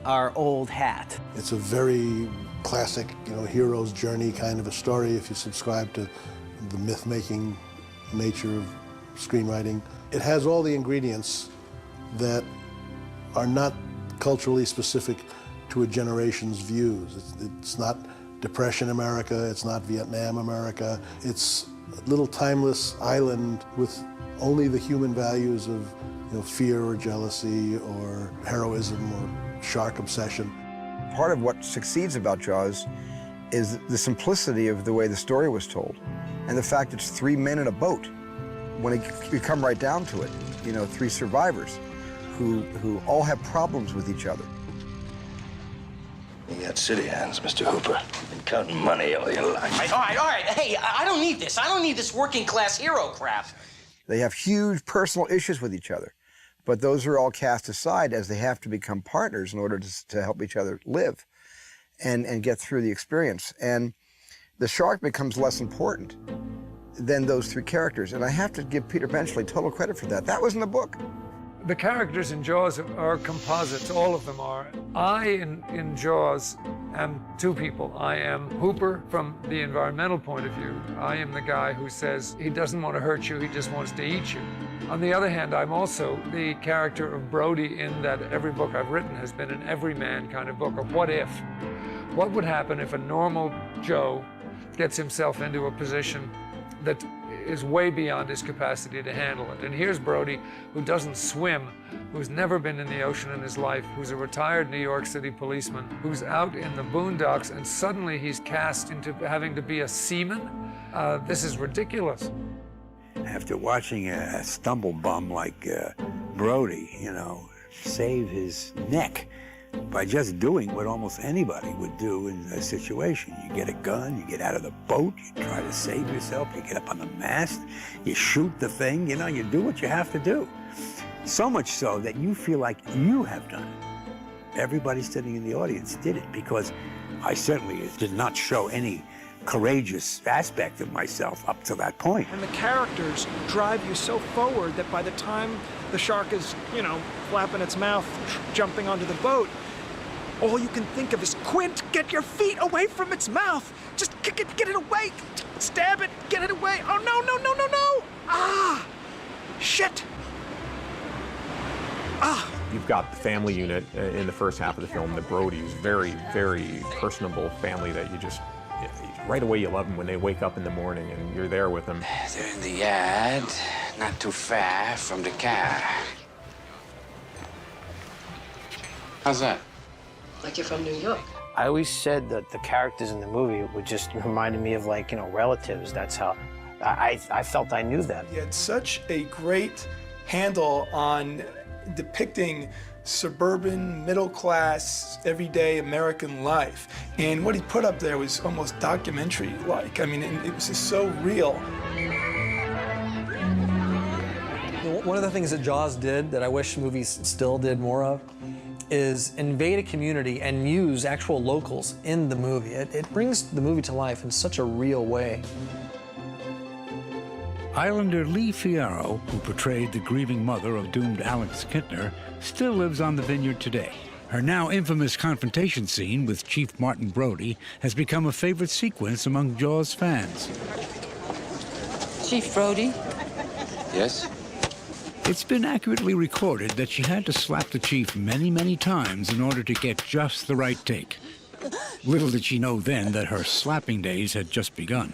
are old hat. It's a very classic, you know, hero's journey kind of a story if you subscribe to the myth-making nature of screenwriting. It has all the ingredients that are not culturally specific to a generation's views. It's not Depression America, it's not Vietnam America. It's a little timeless island with only the human values of, you know, fear or jealousy or heroism or shark obsession. Part of what succeeds about Jaws is the simplicity of the way the story was told, and the fact it's 3 men in a boat. When you come right down to it, you know, 3 survivors who all have problems with each other. You got city hands, Mr. Hooper. Been counting money all your life. All right. Hey, I don't need this. I don't need this working class hero crap. They have huge personal issues with each other, but those are all cast aside as they have to become partners in order to help each other live and get through the experience. And the shark becomes less important than those 3 characters. And I have to give Peter Benchley total credit for that. That was in the book. The characters in Jaws are composites, all of them are. In Jaws am 2 people. I am Hooper from the environmental point of view. I am the guy who says he doesn't want to hurt you, he just wants to eat you. On the other hand, I'm also the character of Brody in that every book I've written has been an everyman kind of book, of what if. What would happen if a normal Joe gets himself into a position that is way beyond his capacity to handle it. And here's Brody, who doesn't swim, who's never been in the ocean in his life, who's a retired New York City policeman, who's out in the boondocks, and suddenly he's cast into having to be a seaman. This is ridiculous. After watching a stumble bum like Brody, you know, save his neck by just doing what almost anybody would do in a situation. You get a gun, you get out of the boat, you try to save yourself, you get up on the mast, you shoot the thing, you know, you do what you have to do. So much so that you feel like you have done it. Everybody sitting in the audience did it, because I certainly did not show any courageous aspect of myself up to that point. And the characters drive you so forward that by the time the shark is, you know, flapping its mouth, jumping onto the boat, all you can think of is, Quint, get your feet away from its mouth. Just get it away. Stab it, get it away. Oh, no, no, no, no, no. Ah, shit. Ah. You've got the family unit in the first half of the film, the Brodies, very, very personable family that you just, right away you love them when they wake up in the morning and you're there with them. They're in the yard, not too far from the car. How's that? Like you're from New York. I always said that the characters in the movie would just reminded me of, like, you know, relatives. That's how I felt I knew them. He had such a great handle on depicting suburban, middle-class, everyday American life. And what he put up there was almost documentary-like. I mean, it was just so real. One of the things that Jaws did that I wish movies still did more of is invade a community and use actual locals in the movie. It brings the movie to life in such a real way. Islander Lee Fierro, who portrayed the grieving mother of doomed Alex Kintner, still lives on the vineyard today. Her now infamous confrontation scene with Chief Martin Brody has become a favorite sequence among Jaws fans. Chief Brody? Yes? It's been accurately recorded that she had to slap the chief many, many times in order to get just the right take. Little did she know then that her slapping days had just begun.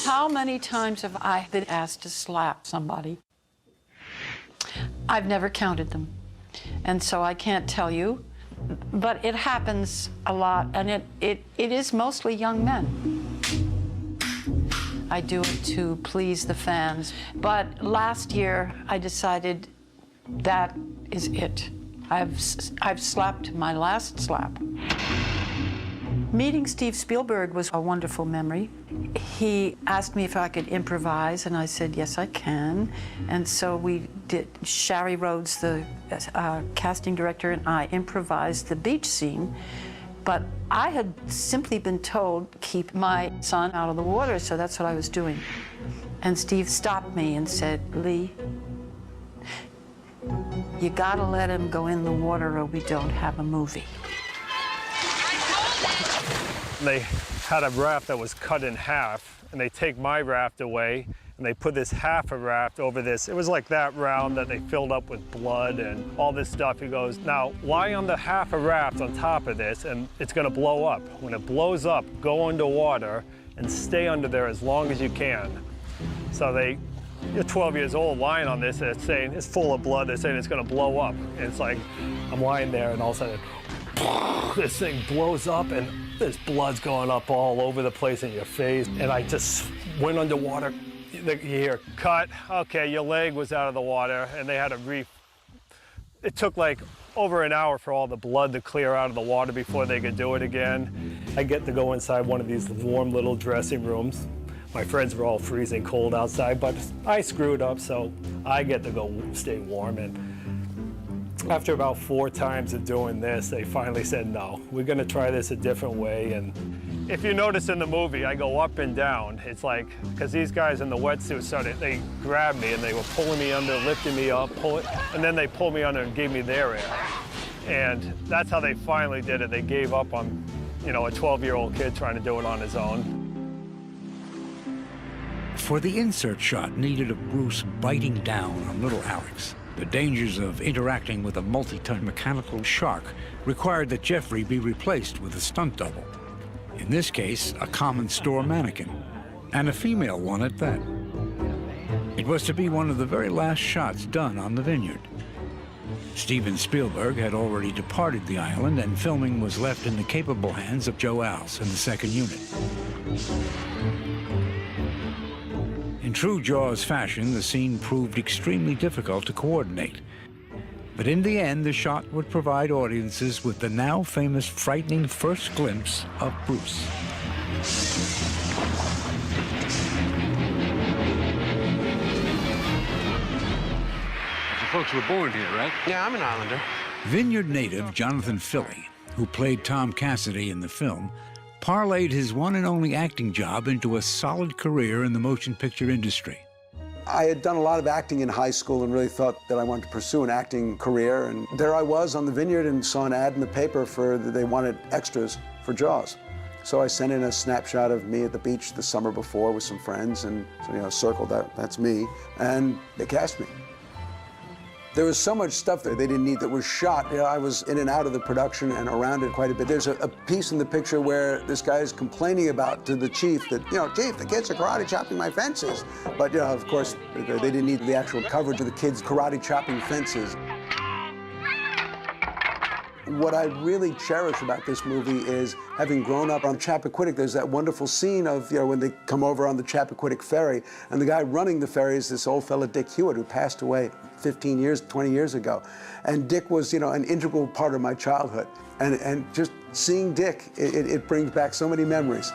How many times have I been asked to slap somebody? I've never counted them, and so I can't tell you, but it happens a lot, and it is mostly young men. I do it to please the fans, but last year I decided that is it. I've slapped my last slap. Meeting Steve Spielberg was a wonderful memory. He asked me if I could improvise, and I said, yes, I can. And so we did, Shari Rhodes, the casting director, and I improvised the beach scene. But I had simply been told, keep my son out of the water, so that's what I was doing. And Steve stopped me and said, Lee, you gotta let him go in the water or we don't have a movie. They had a raft that was cut in half, and they take my raft away, and they put this half a raft over this. It was like that round that they filled up with blood and all this stuff. He goes, now lie on the half a raft on top of this, and it's gonna blow up. When it blows up, go underwater and stay under there as long as you can. So you're 12 years old lying on this, and it's saying, it's full of blood, they're saying it's gonna blow up. And it's like, I'm lying there, and all of a sudden, this thing blows up, and there's blood's going up all over the place in your face. And I just went underwater. You hear, cut, okay, your leg was out of the water, and they had to it took like over an hour for all the blood to clear out of the water before they could do it again. I get to go inside one of these warm little dressing rooms. My friends were all freezing cold outside, but I screwed up, so I get to go stay warm. And after about 4 times of doing this, they finally said, no, we're gonna try this a different way. And if you notice in the movie, I go up and down. It's like, because these guys in the wetsuits they grabbed me and they were pulling me under, lifting me up, and then they pulled me under and gave me their air. And that's how they finally did it. They gave up on, a 12-year-old kid trying to do it on his own. For the insert shot needed of Bruce biting down on little Alex, the dangers of interacting with a multi-ton mechanical shark required that Jeffrey be replaced with a stunt double. In this case, a common store mannequin, and a female one at that. It was to be one of the very last shots done on the vineyard. Steven Spielberg had already departed the island, and filming was left in the capable hands of Joe Alls and the second unit. In true Jaws fashion, the scene proved extremely difficult to coordinate. But in the end, the shot would provide audiences with the now famous frightening first glimpse of Bruce. You folks were born here, right? Yeah, I'm an Islander. Vineyard native Jonathan Filley, who played Tom Cassidy in the film, parlayed his one and only acting job into a solid career in the motion picture industry. I had done a lot of acting in high school and really thought that I wanted to pursue an acting career. And there I was on the vineyard and saw an ad in the paper they wanted extras for Jaws. So I sent in a snapshot of me at the beach the summer before with some friends, and so, circled that's me, and they cast me. There was so much stuff that they didn't need that was shot. I was in and out of the production and around it quite a bit. There's a piece in the picture where this guy is complaining to the chief that, chief, the kids are karate chopping my fences. But, of course, they didn't need the actual coverage of the kids karate chopping fences. What I really cherish about this movie is having grown up on Chappaquiddick. There's that wonderful scene of, when they come over on the Chappaquiddick ferry, and the guy running the ferry is this old fella, Dick Hewitt, who passed away 15 years, 20 years ago. And Dick was, an integral part of my childhood. And just seeing Dick, it brings back so many memories.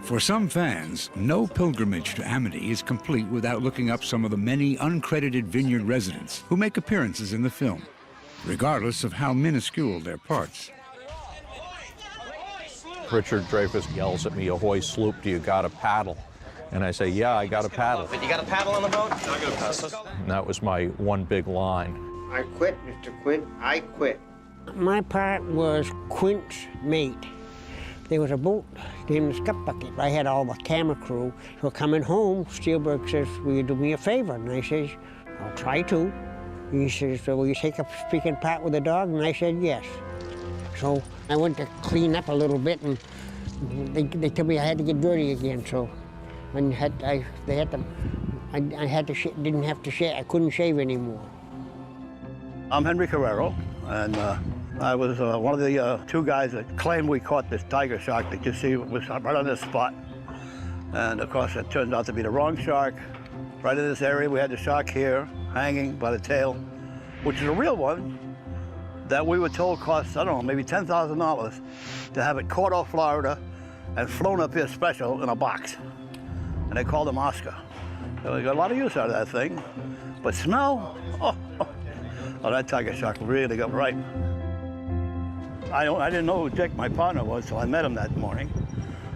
For some fans, no pilgrimage to Amity is complete without looking up some of the many uncredited vineyard residents who make appearances in the film, regardless of how minuscule their parts. Richard Dreyfuss yells at me, "Ahoy, sloop, do you got a paddle?" And I say, "Yeah, I got a paddle." But you got a paddle on the boat? I got a paddle. And that was my one big line. I quit, Mr. Quint. I quit. My part was Quint's mate. There was a boat named the Scup Bucket. I had all the camera crew. So coming home, Spielberg says, "Will you do me a favor?" And I says, "I'll try to." He says, "So will you take a speaking part with the dog?" And I said, "Yes." So I went to clean up a little bit, and they told me I had to get dirty again. So I didn't have to shave. I couldn't shave anymore. I'm Henry Carrero, and I was one of the two guys that claimed we caught this tiger shark that you see was right on this spot. And of course, it turned out to be the wrong shark. Right in this area, we had the shark here, hanging by the tail, which is a real one that we were told cost, I don't know, maybe $10,000 to have it caught off Florida and flown up here special in a box. And they called him Oscar. So we got a lot of use out of that thing. But smell, oh, that tiger shark really got right. I didn't know who Dick, my partner, was, so I met him that morning.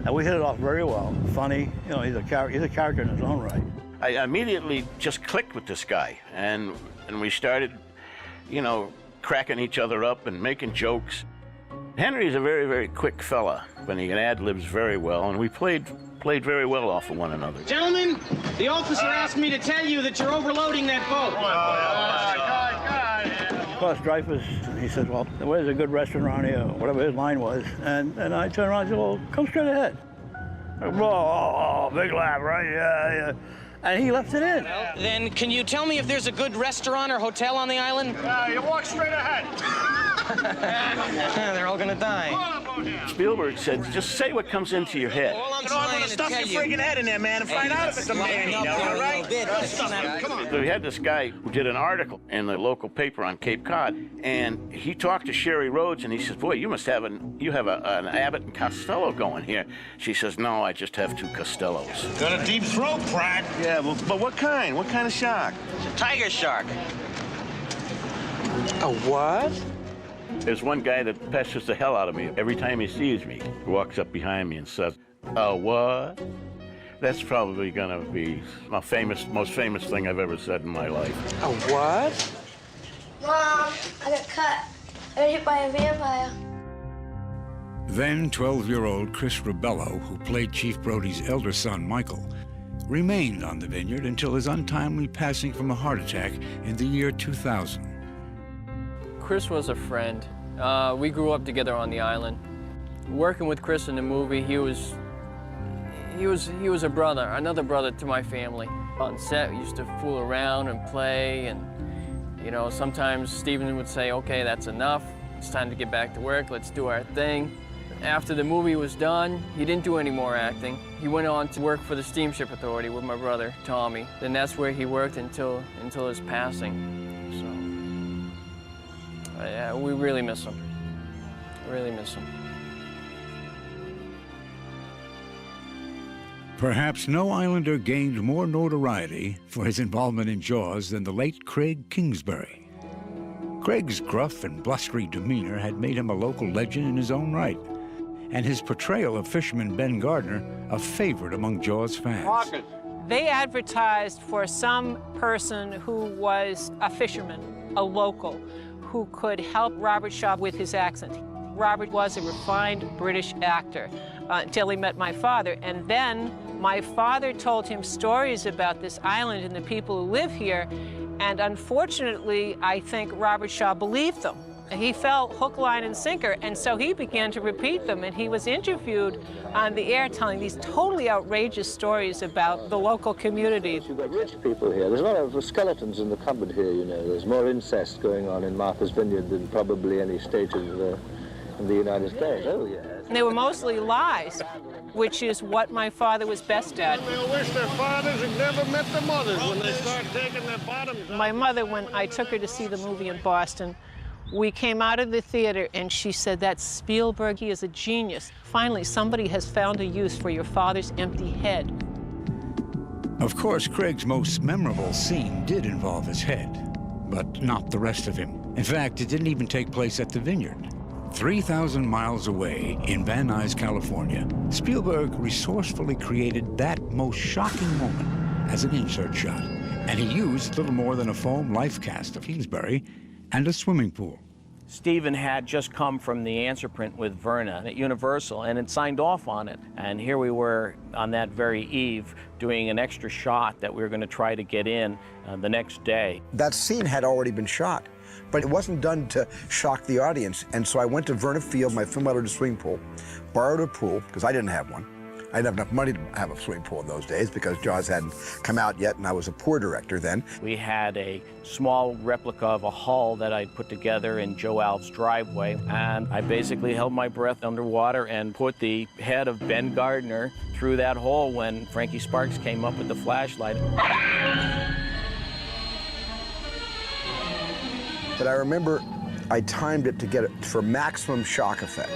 And we hit it off very well. Funny, he's a character in his own right. I immediately just clicked with this guy, and we started, cracking each other up and making jokes. Henry's a very, very quick fella, but he ad-libs very well, and we played very well off of one another. Gentlemen, the officer asked me to tell you that you're overloading that boat. Of course, Dreyfuss, he said, "Well, where's a good restaurant around here?" Or whatever his line was. And I turned around and said, "Well, come straight ahead." Oh, big laugh, right? Yeah. And he left it in. Well, then can you tell me if there's a good restaurant or hotel on the island? You walk straight ahead. They're all gonna die. Spielberg said, "Just say what comes into your head." All I'm I'm trying gonna to stuff tell your you. freaking head in there, man, and find out if it's a man, all right? Come on. We had this guy who did an article in the local paper on Cape Cod, and he talked to Sherry Rhodes, and he says, "Boy, you have an Abbott and Costello going here." She says, "No, I just have two Costellos." Got a deep throat, Pratt. Yeah, but what kind? What kind of shark? It's a tiger shark. A what? There's one guy that pesters the hell out of me every time he sees me. He walks up behind me and says, "What?" That's probably gonna be my most famous thing I've ever said in my life. A what? Mom, I got cut. I got hit by a vampire. Then 12-year-old Chris Rebello, who played Chief Brody's elder son, Michael, remained on the vineyard until his untimely passing from a heart attack in the year 2000. Chris was a friend. We grew up together on the island. Working with Chris in the movie, he was a brother, another brother to my family. On set, we used to fool around and play, and sometimes Steven would say, "Okay, that's enough. It's time to get back to work. Let's do our thing." After the movie was done, he didn't do any more acting. He went on to work for the Steamship Authority with my brother, Tommy. And that's where he worked until his passing. So, yeah, we really miss him. Really miss him. Perhaps no Islander gained more notoriety for his involvement in Jaws than the late Craig Kingsbury. Craig's gruff and blustery demeanor had made him a local legend in his own right, and his portrayal of fisherman Ben Gardner a favorite among Jaws fans. They advertised for some person who was a fisherman, a local, who could help Robert Shaw with his accent. Robert was a refined British actor until he met my father, and then my father told him stories about this island and the people who live here, and unfortunately, I think Robert Shaw believed them. He fell hook, line, and sinker, and so he began to repeat them, and he was interviewed on the air telling these totally outrageous stories about the local community. You've got rich people here. There's a lot of skeletons in the cupboard here, you know. There's more incest going on in Martha's Vineyard than probably any state in the United States. Oh, yes. And they were mostly lies. which is what my father was best at. They'll wish their fathers had never met their mothers when they start taking their bottoms out. My mother, when I took her to see the movie in Boston, we came out of the theater and she said, "That's Spielberg, he is a genius. Finally, somebody has found a use for your father's empty head." Of course, Craig's most memorable scene did involve his head, but not the rest of him. In fact, it didn't even take place at the vineyard. 3,000 miles away in Van Nuys, California, Spielberg resourcefully created that most shocking moment as an insert shot, and he used little more than a foam life cast of Kingsbury and a swimming pool. Stephen had just come from the answer print with Verna at Universal and had signed off on it. And here we were on that very eve doing an extra shot that we were going to try to get in the next day. That scene had already been shot, but it wasn't done to shock the audience. And so I went to Verna Field, my film editor's swimming pool, borrowed a pool, because I didn't have one. I didn't have enough money to have a swimming pool in those days because Jaws hadn't come out yet, and I was a poor director then. We had a small replica of a hull that I'd put together in Joe Alves' driveway, and I basically held my breath underwater and put the head of Ben Gardner through that hole when Frankie Sparks came up with the flashlight. But I remember I timed it to get it for maximum shock effect.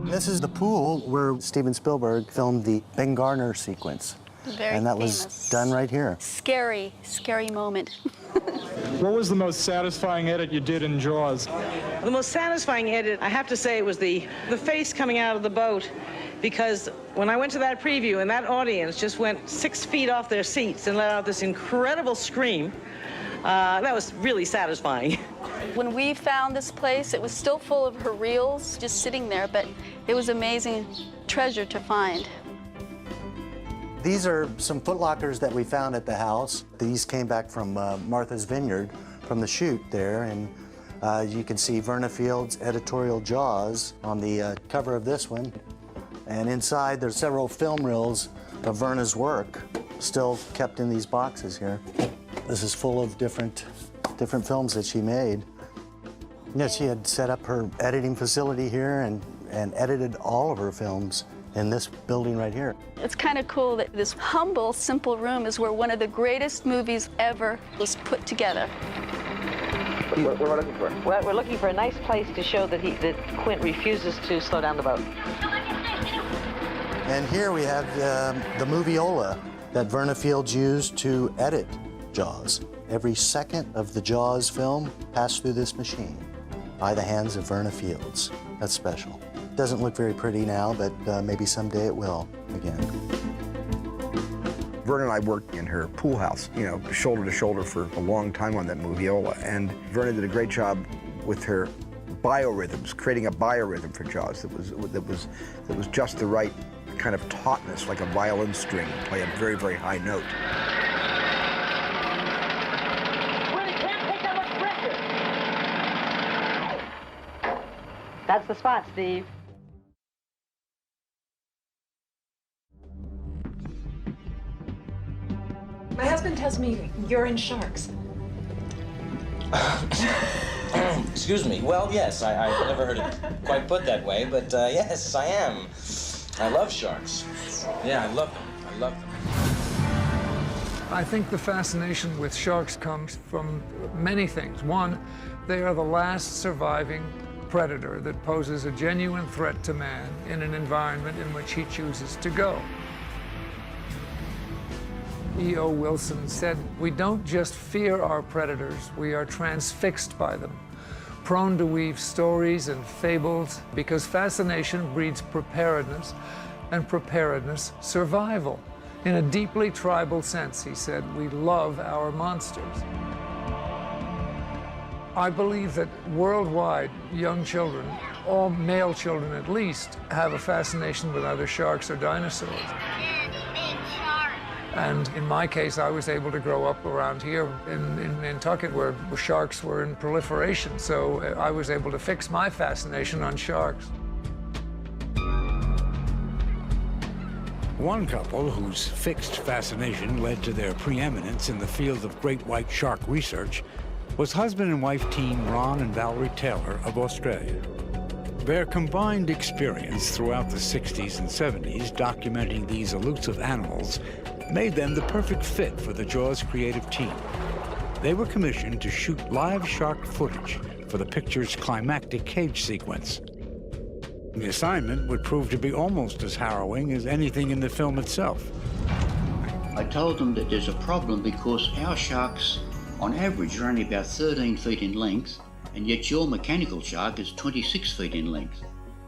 This is the pool where Steven Spielberg filmed the Ben Gardner sequence. Very and that famous. was done right here. Scary, scary moment. What was the most satisfying edit you did in Jaws? The most satisfying edit, I have to say, was the face coming out of the boat, because when I went to that preview and that audience just went 6 feet off their seats and let out this incredible scream, that was really satisfying. When we found this place, it was still full of her reels just sitting there, but it was amazing treasure to find. These are some footlockers that we found at the house. These came back from Martha's Vineyard from the shoot there, and you can see Verna Field's editorial Jaws on the cover of this one. And inside there's several film reels of Verna's work still kept in these boxes here. This is full of different films that she made. Yeah, she had set up her editing facility here and edited all of her films in this building right here. It's kind of cool that this humble, simple room is where one of the greatest movies ever was put together. What are we looking for? Well, we're looking for a nice place to show that Quint refuses to slow down the boat. And here we have the moviola that Verna Fields used to edit Jaws. Every second of the Jaws film passed through this machine by the hands of Verna Fields. That's special. Doesn't look very pretty now, but maybe someday it will again. Verna and I worked in her pool house, you know, shoulder to shoulder for a long time on that moviola, and Verna did a great job with her biorhythms, creating a biorhythm for Jaws that was just the right kind of tautness, like a violin string, play a very, very high note. That's the spot, Steve. My husband tells me you're in Sharks. Excuse me. Well, yes, I've never heard it quite put that way, but yes, I am. I love sharks. Yeah, I love them. I love them. I think the fascination with sharks comes from many things. One, they are the last surviving predator that poses a genuine threat to man in an environment in which he chooses to go. E.O. Wilson said, "We don't just fear our predators, we are transfixed by them, prone to weave stories and fables, because fascination breeds preparedness, and preparedness survival. In a deeply tribal sense," he said, "we love our monsters." I believe that worldwide, young children, all male children at least, have a fascination with either sharks or dinosaurs. And in my case, I was able to grow up around here in Nantucket where sharks were in proliferation, so I was able to fix my fascination on sharks. One couple whose fixed fascination led to their preeminence in the field of great white shark research was husband and wife team Ron and Valerie Taylor of Australia. Their combined experience throughout the 60s and 70s documenting these elusive animals made them the perfect fit for the Jaws creative team. They were commissioned to shoot live shark footage for the picture's climactic cage sequence. The assignment would prove to be almost as harrowing as anything in the film itself. I told them that there's a problem because our sharks, on average, are only about 13 feet in length, and yet your mechanical shark is 26 feet in length.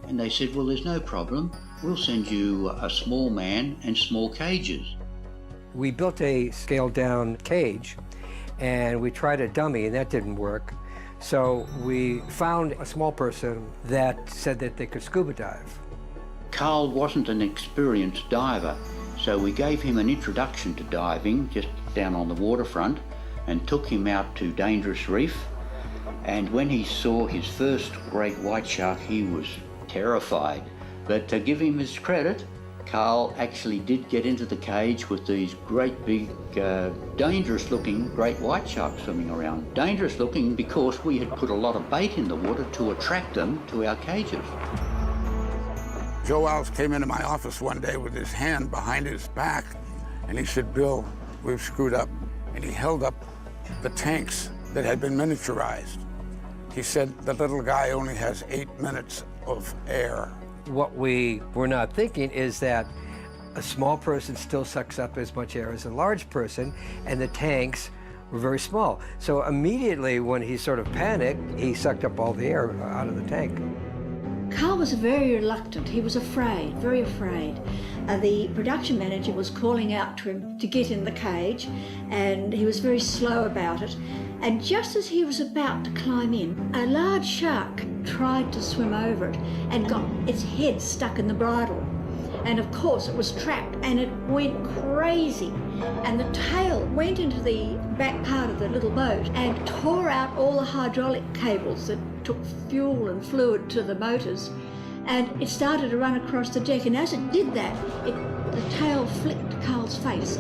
And they said, well, there's no problem. We'll send you a small man and small cages. We built a scaled-down cage, and we tried a dummy, and that didn't work. So we found a small person that said that they could scuba dive. Carl wasn't an experienced diver, so we gave him an introduction to diving just down on the waterfront and took him out to Dangerous Reef. And when he saw his first great white shark, he was terrified. But to give him his credit, Carl actually did get into the cage with these great big, dangerous-looking great white sharks swimming around. Dangerous-looking because we had put a lot of bait in the water to attract them to our cages. Joe Alves came into my office one day with his hand behind his back, and he said, Bill, we've screwed up. And he held up the tanks that had been miniaturized. He said, the little guy only has 8 minutes of air. What we were not thinking is that a small person still sucks up as much air as a large person, and the tanks were very small. So immediately when he sort of panicked, he sucked up all the air out of the tank. Carl was very reluctant. He was afraid, very afraid. The production manager was calling out to him to get in the cage, and he was very slow about it. And just as he was about to climb in, a large shark tried to swim over it and got its head stuck in the bridle. And of course it was trapped, and it went crazy. And the tail went into the back part of the little boat and tore out all the hydraulic cables that took fuel and fluid to the motors. And it started to run across the deck, and as it did that, the tail flicked Carl's face.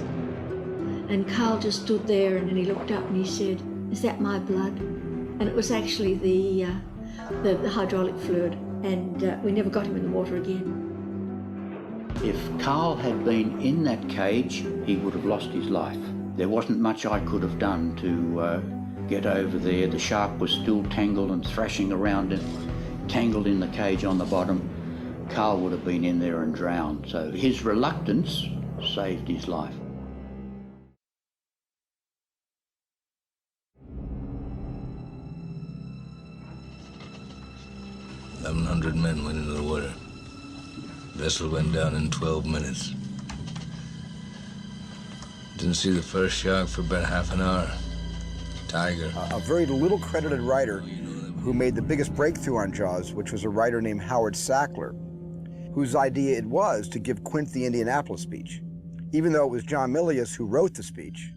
And Carl just stood there, and then he looked up and he said, "Is that my blood?" And it was actually the hydraulic fluid, and we never got him in the water again. If Carl had been in that cage, he would have lost his life. There wasn't much I could have done to get over there. The shark was still tangled and thrashing around it, tangled in the cage on the bottom. Carl would have been in there and drowned. So his reluctance saved his life. $1,100 men went into the water. Vessel went down in 12 minutes. Didn't see the first shark for about half an hour. Tiger. A very little credited writer who made the biggest breakthrough on Jaws, which was a writer named Howard Sackler, whose idea it was to give Quint the Indianapolis speech. Even though it was John Milius who wrote the speech.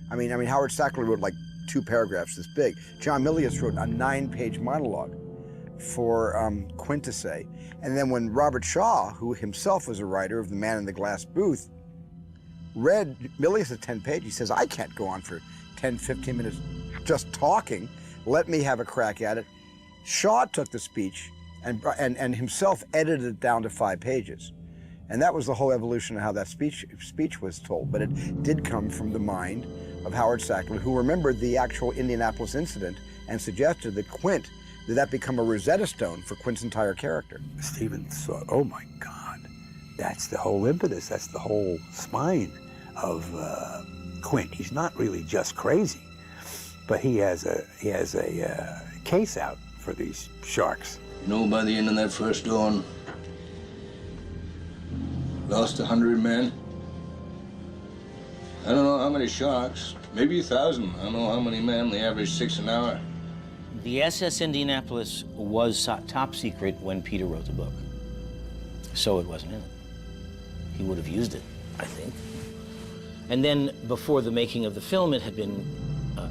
I mean, Howard Sackler wrote like 2 paragraphs this big. John Milius wrote a 9-page monologue for Quint to say. And then when Robert Shaw, who himself was a writer of The Man in the Glass Booth, read Milius' 10-page, he says, I can't go on for 10, 15 minutes just talking. Let me have a crack at it. Shaw took the speech and himself edited it down to 5 pages. And that was the whole evolution of how that speech was told. But it did come from the mind of Howard Sackler, who remembered the actual Indianapolis incident and suggested that Quint, that become a Rosetta Stone for Quint's entire character. Stephen thought, oh my God, that's the whole impetus, that's the whole spine of Quint. He's not really just crazy, but he has a case out for these sharks. You know, by the end of that first dawn, lost 100 men. I don't know how many sharks, maybe 1,000. I don't know how many men. They average 6 an hour. The SS Indianapolis was top secret when Peter wrote the book. So it wasn't in it. He would have used it, I think. And then before the making of the film, it had been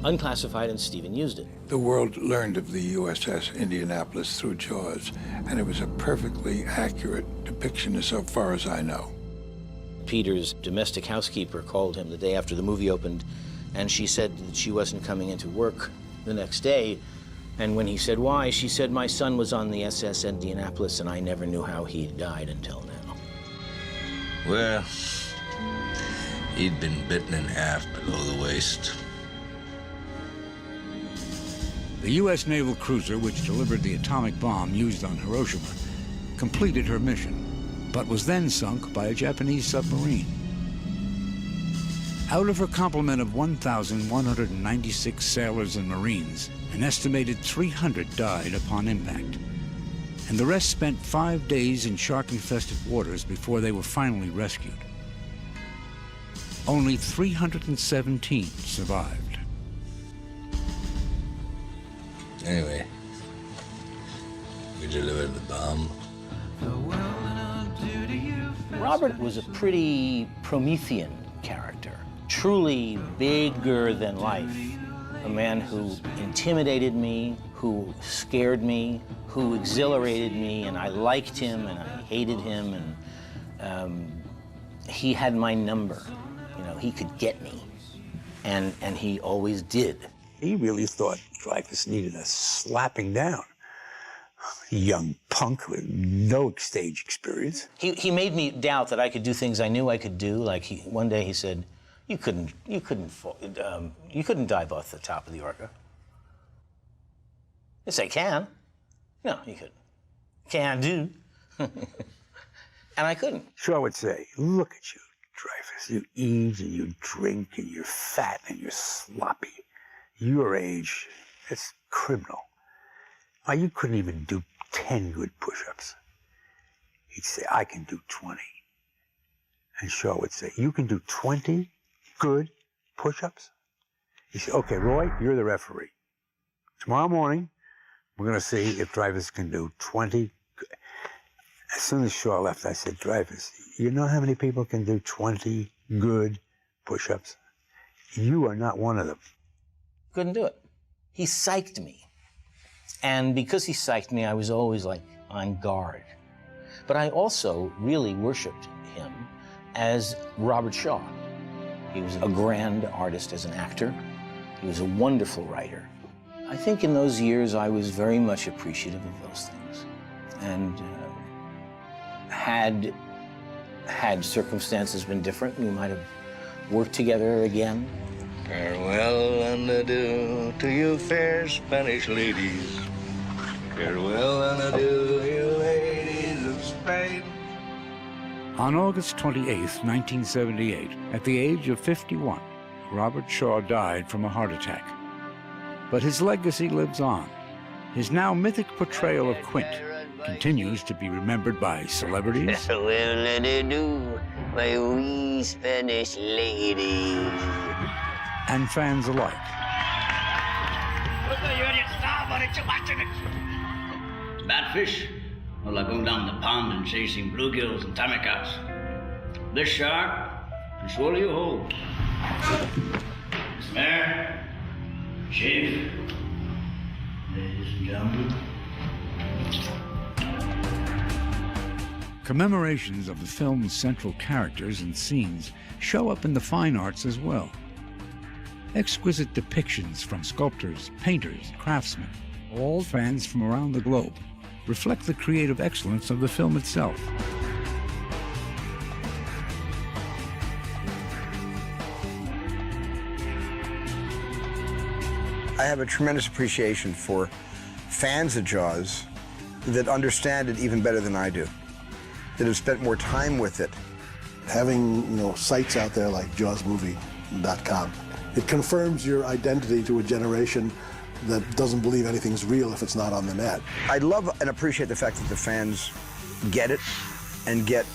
unclassified and Stephen used it. The world learned of the USS Indianapolis through Jaws, and it was a perfectly accurate depiction so far as I know. Peter's domestic housekeeper called him the day after the movie opened, and she said that she wasn't coming into work the next day And when he said, why, she said, my son was on the SS Indianapolis, and I never knew how he died until now. Well, he'd been bitten in half below the waist. The U.S. naval cruiser which delivered the atomic bomb used on Hiroshima completed her mission, but was then sunk by a Japanese submarine. Out of her complement of 1,196 sailors and Marines, an estimated 300 died upon impact, and the rest spent 5 days in shark-infested waters before they were finally rescued. Only 317 survived. Anyway, we delivered the bomb. Robert was a pretty Promethean character, truly bigger than life. A man who intimidated me, who scared me, who exhilarated me, and I liked him and I hated him, and he had my number. You know, he could get me, and he always did. He really thought Dreyfus needed a slapping down. A young punk with no stage experience. He made me doubt that I could do things I knew I could do. Like one day he said, "You couldn't dive off the top of the Orca." Yes, I can. No, you couldn't. Can do. And I couldn't. Shaw would say, "Look at you, Dreyfus. You eat and you drink and you're fat and you're sloppy. Your age, it's criminal. Why, you couldn't even do 10 good push-ups." He'd say, "I can do 20. And Shaw would say, "You can do 20 good push-ups?" He said, "Okay, Roy, you're the referee. Tomorrow morning, we're going to see if Dreyfus can do 20 good." As soon as Shaw left, I said, "Dreyfus, you know how many people can do 20 good push-ups? You are not one of them." Couldn't do it. He psyched me. And because he psyched me, I was always like on guard. But I also really worshiped him as Robert Shaw. He was a grand artist as an actor. He was a wonderful writer. I think in those years I was very much appreciative of those things. And had circumstances been different, we might have worked together again. Farewell and adieu to you fair Spanish ladies. Farewell and adieu, you ladies of Spain. On August 28, 1978, at the age of 51, Robert Shaw died from a heart attack. But his legacy lives on. His now mythic portrayal of Quint continues to be remembered by celebrities. Farewell and adieu, my wee Spanish lady. And fans alike. Bad fish, or like going down the pond and chasing bluegills and tamacats. This shark can swallow you whole. Mayor, Chief, ladies and gentlemen. Commemorations of the film's central characters and scenes show up in the fine arts as well. Exquisite depictions from sculptors, painters, craftsmen, all fans from around the globe, reflect the creative excellence of the film itself. I have a tremendous appreciation for fans of Jaws that understand it even better than I do, that have spent more time with it. Having, sites out there like JawsMovie.com, it confirms your identity to a generation that doesn't believe anything's real if it's not on the net. I love and appreciate the fact that the fans get it and get,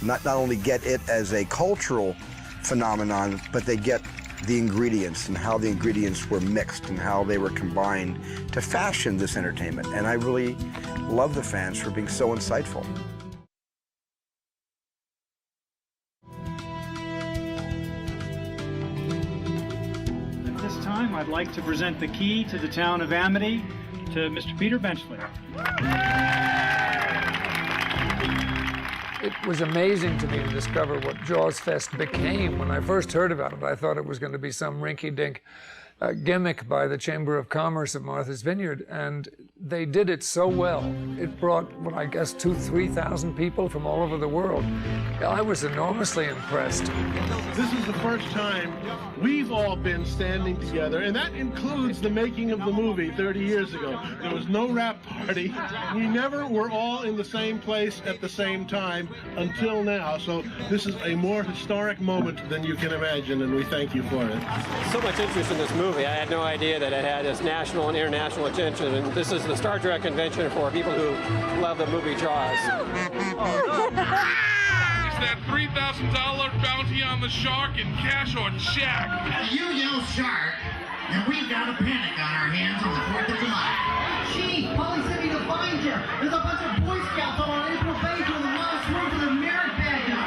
not only get it as a cultural phenomenon, but they get the ingredients and how the ingredients were mixed and how they were combined to fashion this entertainment. And I really love the fans for being so insightful. I'd like to present the key to the town of Amity to Mr. Peter Benchley. It was amazing to me to discover what Jaws Fest became. When I first heard about it, I thought it was going to be some rinky-dink gimmick by the Chamber of Commerce of Martha's Vineyard, and they did it so well. It brought, well, I guess 2,000–3,000 people from all over the world. I was enormously impressed. This is the first time we've all been standing together, and that includes the making of the movie 30 years ago. There was no wrap party. We never were all in the same place at the same time until now, so this is a more historic moment than you can imagine, and we thank you for it. So much interest in this movie. I had no idea that it had this national and international attention, and this is the Star Trek convention for people who love the movie Jaws. Is that $3,000 bounty on the shark in cash or check? You yell shark, and we've got a panic on our hands on the 4th of July. Chief, Polly sent me to find you. There's a bunch of Boy Scouts on April Bay doing the last room for the merit pageant.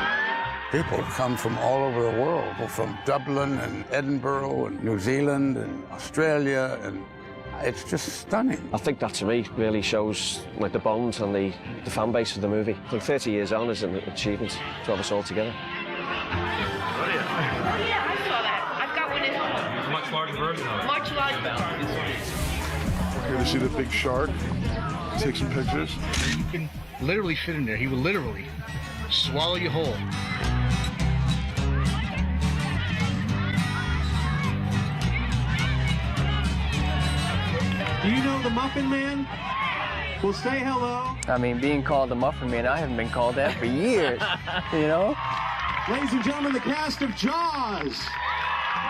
People come from all over the world, from Dublin and Edinburgh and New Zealand and Australia, and it's just stunning. I think that to me really shows like the bonds and the fan base of the movie. Like 30 years on is an achievement to have us all together. Oh yeah, I saw that. I've got one at home. It's a much larger version of it. Much larger. Here to see the big shark, take some pictures. You can literally fit in there. He will literally swallow you whole. Do you know the Muffin Man? Well, say hello. I mean, being called the Muffin Man, I haven't been called that for years, you know? Ladies and gentlemen, the cast of Jaws.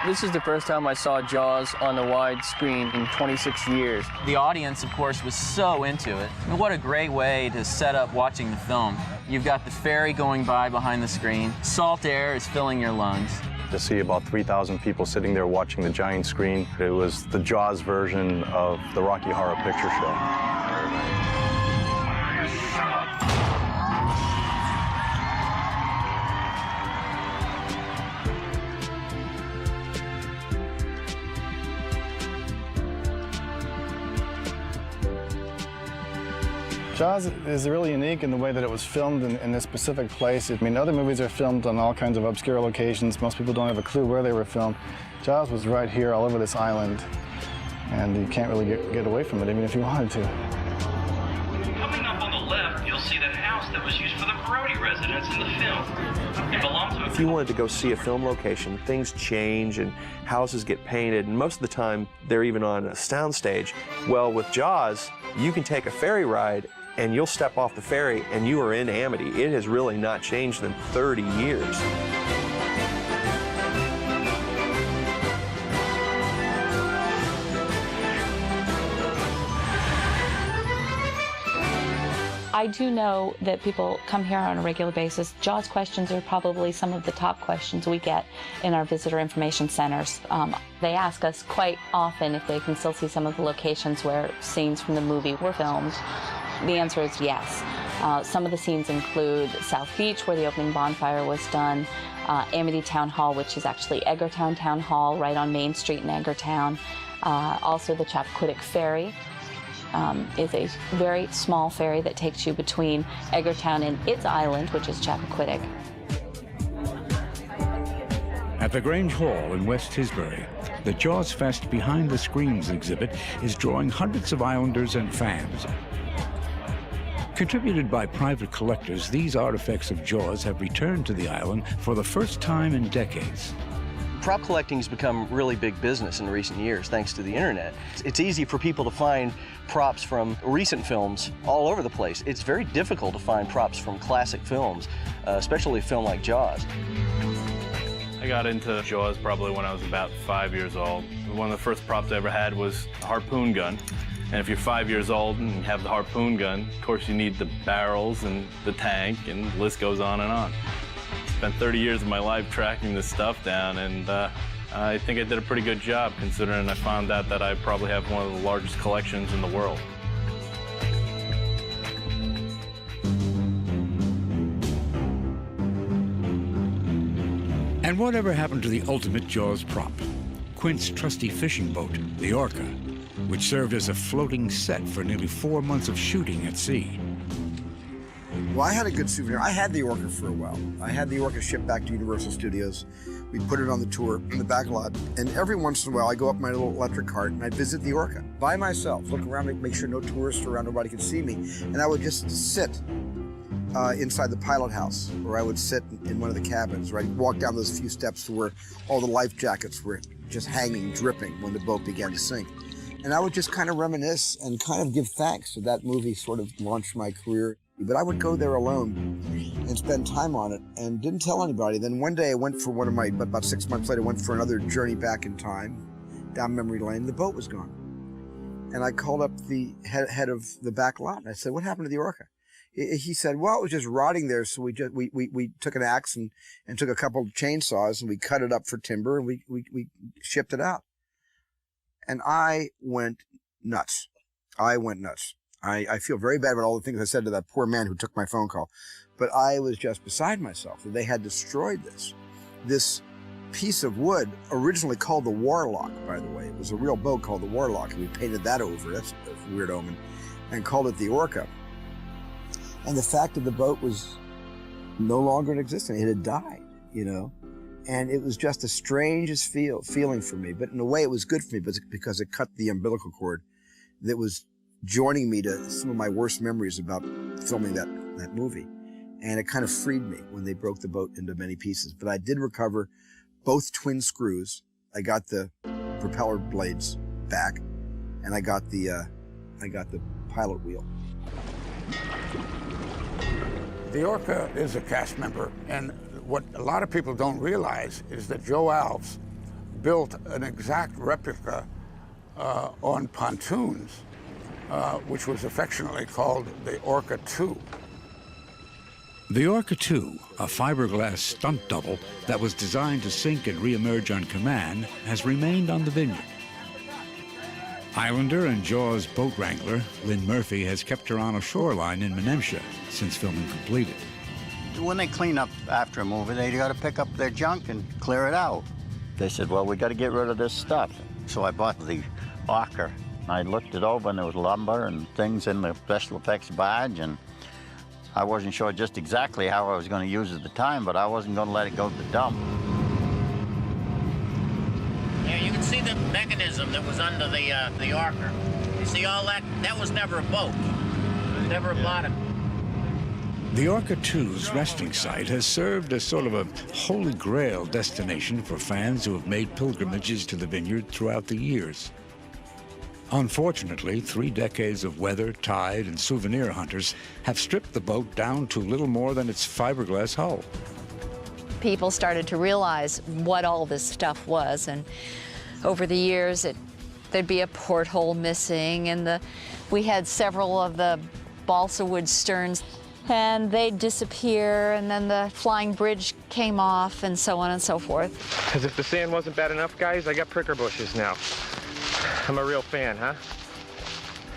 This is the first time I saw Jaws on the wide screen in 26 years. The audience, of course, was so into it. And what a great way to set up watching the film. You've got the ferry going by behind the screen. Salt air is filling your lungs. To see about 3,000 people sitting there watching the giant screen. It was the Jaws version of the Rocky Horror Picture Show. Jaws is really unique in the way that it was filmed in this specific place. I mean, other movies are filmed on all kinds of obscure locations. Most people don't have a clue where they were filmed. Jaws was right here all over this island, and you can't really get away from it, even if you wanted to. Coming up on the left, you'll see the house that was used for the Brody residence in the film. It belonged to a... If you wanted to go see a film location, things change and houses get painted, and most of the time they're even on a soundstage. Well, with Jaws, you can take a ferry ride and you'll step off the ferry and you are in Amity. It has really not changed in 30 years. I do know that people come here on a regular basis. Jaws questions are probably some of the top questions we get in our visitor information centers. They ask us quite often if they can still see some of the locations where scenes from the movie were filmed. The answer is yes. Some of the scenes include South Beach, where the opening bonfire was done, Amity Town Hall, which is actually Eggertown Town Hall, right on Main Street in Eggertown. Also the Chappaquiddick Ferry is a very small ferry that takes you between Eggertown and its island, which is Chappaquiddick. At the Grange Hall in West Tisbury, the Jaws Fest Behind the Screens exhibit is drawing hundreds of islanders and fans. Contributed by private collectors, these artifacts of Jaws have returned to the island for the first time in decades. Prop collecting has become really big business in recent years thanks to the internet. It's easy for people to find props from recent films all over the place. It's very difficult to find props from classic films, especially a film like Jaws. I got into Jaws probably when I was about 5 years old. One of the first props I ever had was a harpoon gun. And if you're 5 years old and you have the harpoon gun, of course you need the barrels and the tank, and the list goes on and on. Spent 30 years of my life tracking this stuff down, and I think I did a pretty good job, considering I found out that I probably have one of the largest collections in the world. And whatever happened to the ultimate Jaws prop? Quint's trusty fishing boat, the Orca, which served as a floating set for nearly 4 months of shooting at sea. Well, I had a good souvenir. I had the Orca for a while. I had the Orca shipped back to Universal Studios. We put it on the tour in the back lot, and every once in a while I go up my little electric cart and I'd visit the Orca by myself, look around, make sure no tourists around, nobody could see me, and I would just sit inside the pilot house, or I would sit in one of the cabins, or I'd walk down those few steps to where all the life jackets were just hanging, dripping when the boat began to sink. And I would just kind of reminisce and kind of give thanks. So that movie sort of launched my career. But I would go there alone and spend time on it and didn't tell anybody. Then one day I went for one of my, about 6 months later, I went for another journey back in time, down memory lane. The boat was gone. And I called up the head of the back lot and I said, what happened to the Orca? He said, well, it was just rotting there. So we took an axe and took a couple of chainsaws and we cut it up for timber and we shipped it out. And I went nuts. I went nuts. I feel very bad about all the things I said to that poor man who took my phone call. But I was just beside myself that they had destroyed this piece of wood, originally called the Warlock, by the way. It was a real boat called the Warlock, and we painted that over. That's a weird omen. And called it the Orca. And the fact that the boat was no longer in existence, it had died, you know? And it was just the strangest feeling for me. But in a way, it was good for me because it cut the umbilical cord that was joining me to some of my worst memories about filming that movie. And it kind of freed me when they broke the boat into many pieces. But I did recover both twin screws. I got the propeller blades back, and I got the pilot wheel. The Orca is a cast member, and what a lot of people don't realize is that Joe Alves built an exact replica on pontoons, which was affectionately called the Orca II. The Orca II, a fiberglass stunt double that was designed to sink and reemerge on command, has remained on the Vineyard. Islander and Jaws boat wrangler Lynn Murphy has kept her on a shoreline in Menemsha since filming completed. When they clean up after a movie, they got to pick up their junk and clear it out. They said, well, we got to get rid of this stuff. So I bought the Orca. I looked it over, and there was lumber and things in the special effects barge, and I wasn't sure just exactly how I was going to use it at the time, but I wasn't going to let it go to the dump. Yeah, you can see the mechanism that was under the Orca. You see all that? That was never a boat. Never a bottom. The Orca II's resting site has served as sort of a holy grail destination for fans who have made pilgrimages to the Vineyard throughout the years. Unfortunately, 3 decades of weather, tide, and souvenir hunters have stripped the boat down to little more than its fiberglass hull. People started to realize what all this stuff was, and over the years there'd be a porthole missing, and we had several of the balsa wood sterns, and they'd disappear, and then the flying bridge came off, and so on and so forth. As if the sand wasn't bad enough, guys, I got pricker bushes now. I'm a real fan, huh?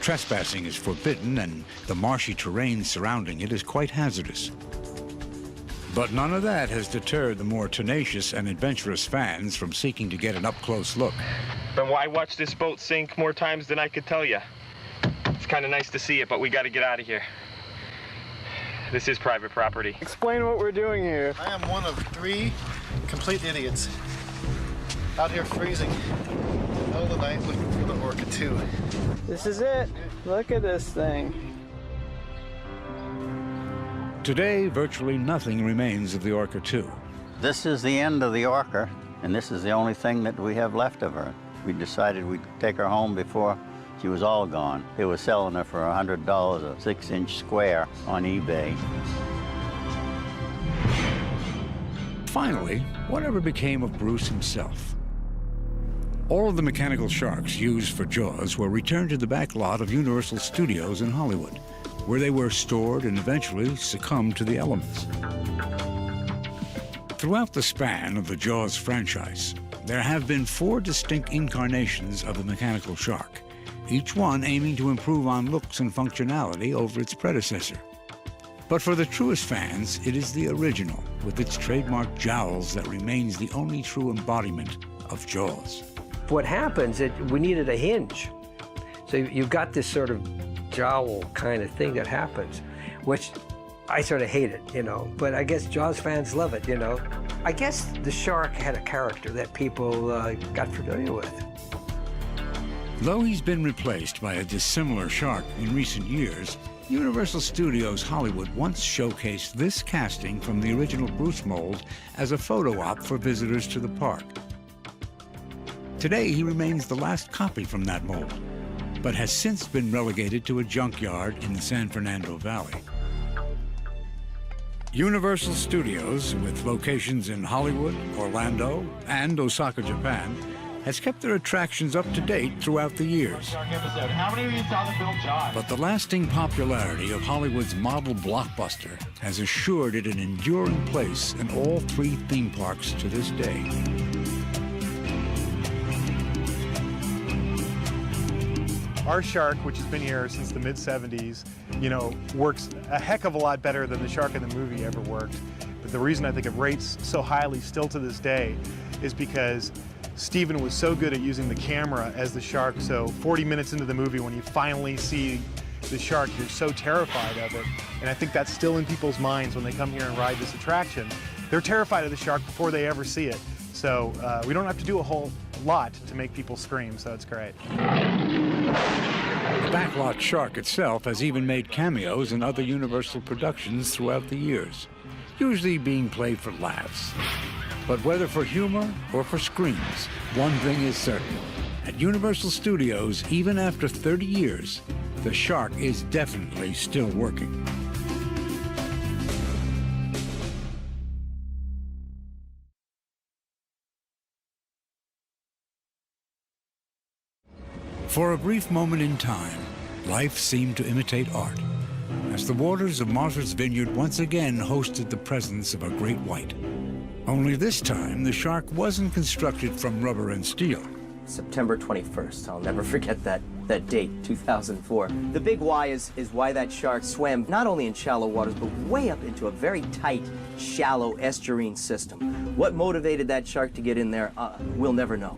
Trespassing is forbidden, and the marshy terrain surrounding it is quite hazardous. But none of that has deterred the more tenacious and adventurous fans from seeking to get an up-close look. But I watched this boat sink more times than I could tell you. It's kind of nice to see it, but we got to get out of here. This is private property. Explain what we're doing here. I am one of 3 complete idiots out here freezing all the night looking for the Orca II. This is it. Look at this thing. Today, virtually nothing remains of the Orca II. This is the end of the Orca, and this is the only thing that we have left of her. We decided we'd take her home before she was all gone. They were selling her for $100 a 6-inch square on eBay. Finally, whatever became of Bruce himself? All of the mechanical sharks used for Jaws were returned to the back lot of Universal Studios in Hollywood, where they were stored and eventually succumbed to the elements. Throughout the span of the Jaws franchise, there have been 4 distinct incarnations of the mechanical shark, each one aiming to improve on looks and functionality over its predecessor. But for the truest fans, it is the original, with its trademark jowls, that remains the only true embodiment of Jaws. What happens is we needed a hinge. So you've got this sort of jowl kind of thing that happens, which I sort of hate it, you know, but I guess Jaws fans love it, you know. I guess the shark had a character that people got familiar with. Though he's been replaced by a dissimilar shark in recent years, Universal Studios Hollywood once showcased this casting from the original Bruce mold as a photo op for visitors to the park. Today, he remains the last copy from that mold, but has since been relegated to a junkyard in the San Fernando Valley. Universal Studios, with locations in Hollywood, Orlando, and Osaka, Japan, has kept their attractions up to date throughout the years. How many of you saw the film Jaws? But the lasting popularity of Hollywood's model blockbuster has assured it an enduring place in all 3 theme parks to this day. Our shark, which has been here since the mid-70s, you know, works a heck of a lot better than the shark in the movie ever worked. But the reason I think it rates so highly still to this day is because Steven was so good at using the camera as the shark, so 40 minutes into the movie when you finally see the shark, you're so terrified of it. And I think that's still in people's minds when they come here and ride this attraction. They're terrified of the shark before they ever see it. So we don't have to do a whole lot to make people scream, so it's great. The backlot shark itself has even made cameos in other Universal productions throughout the years, usually being played for laughs. But whether for humor or for screams, one thing is certain. At Universal Studios, even after 30 years, the shark is definitely still working. For a brief moment in time, life seemed to imitate art, as the waters of Martha's Vineyard once again hosted the presence of a great white. Only this time, the shark wasn't constructed from rubber and steel. September 21st, I'll never forget that date, 2004. The big why is why that shark swam not only in shallow waters, but way up into a very tight, shallow estuarine system. What motivated that shark to get in there, we'll never know.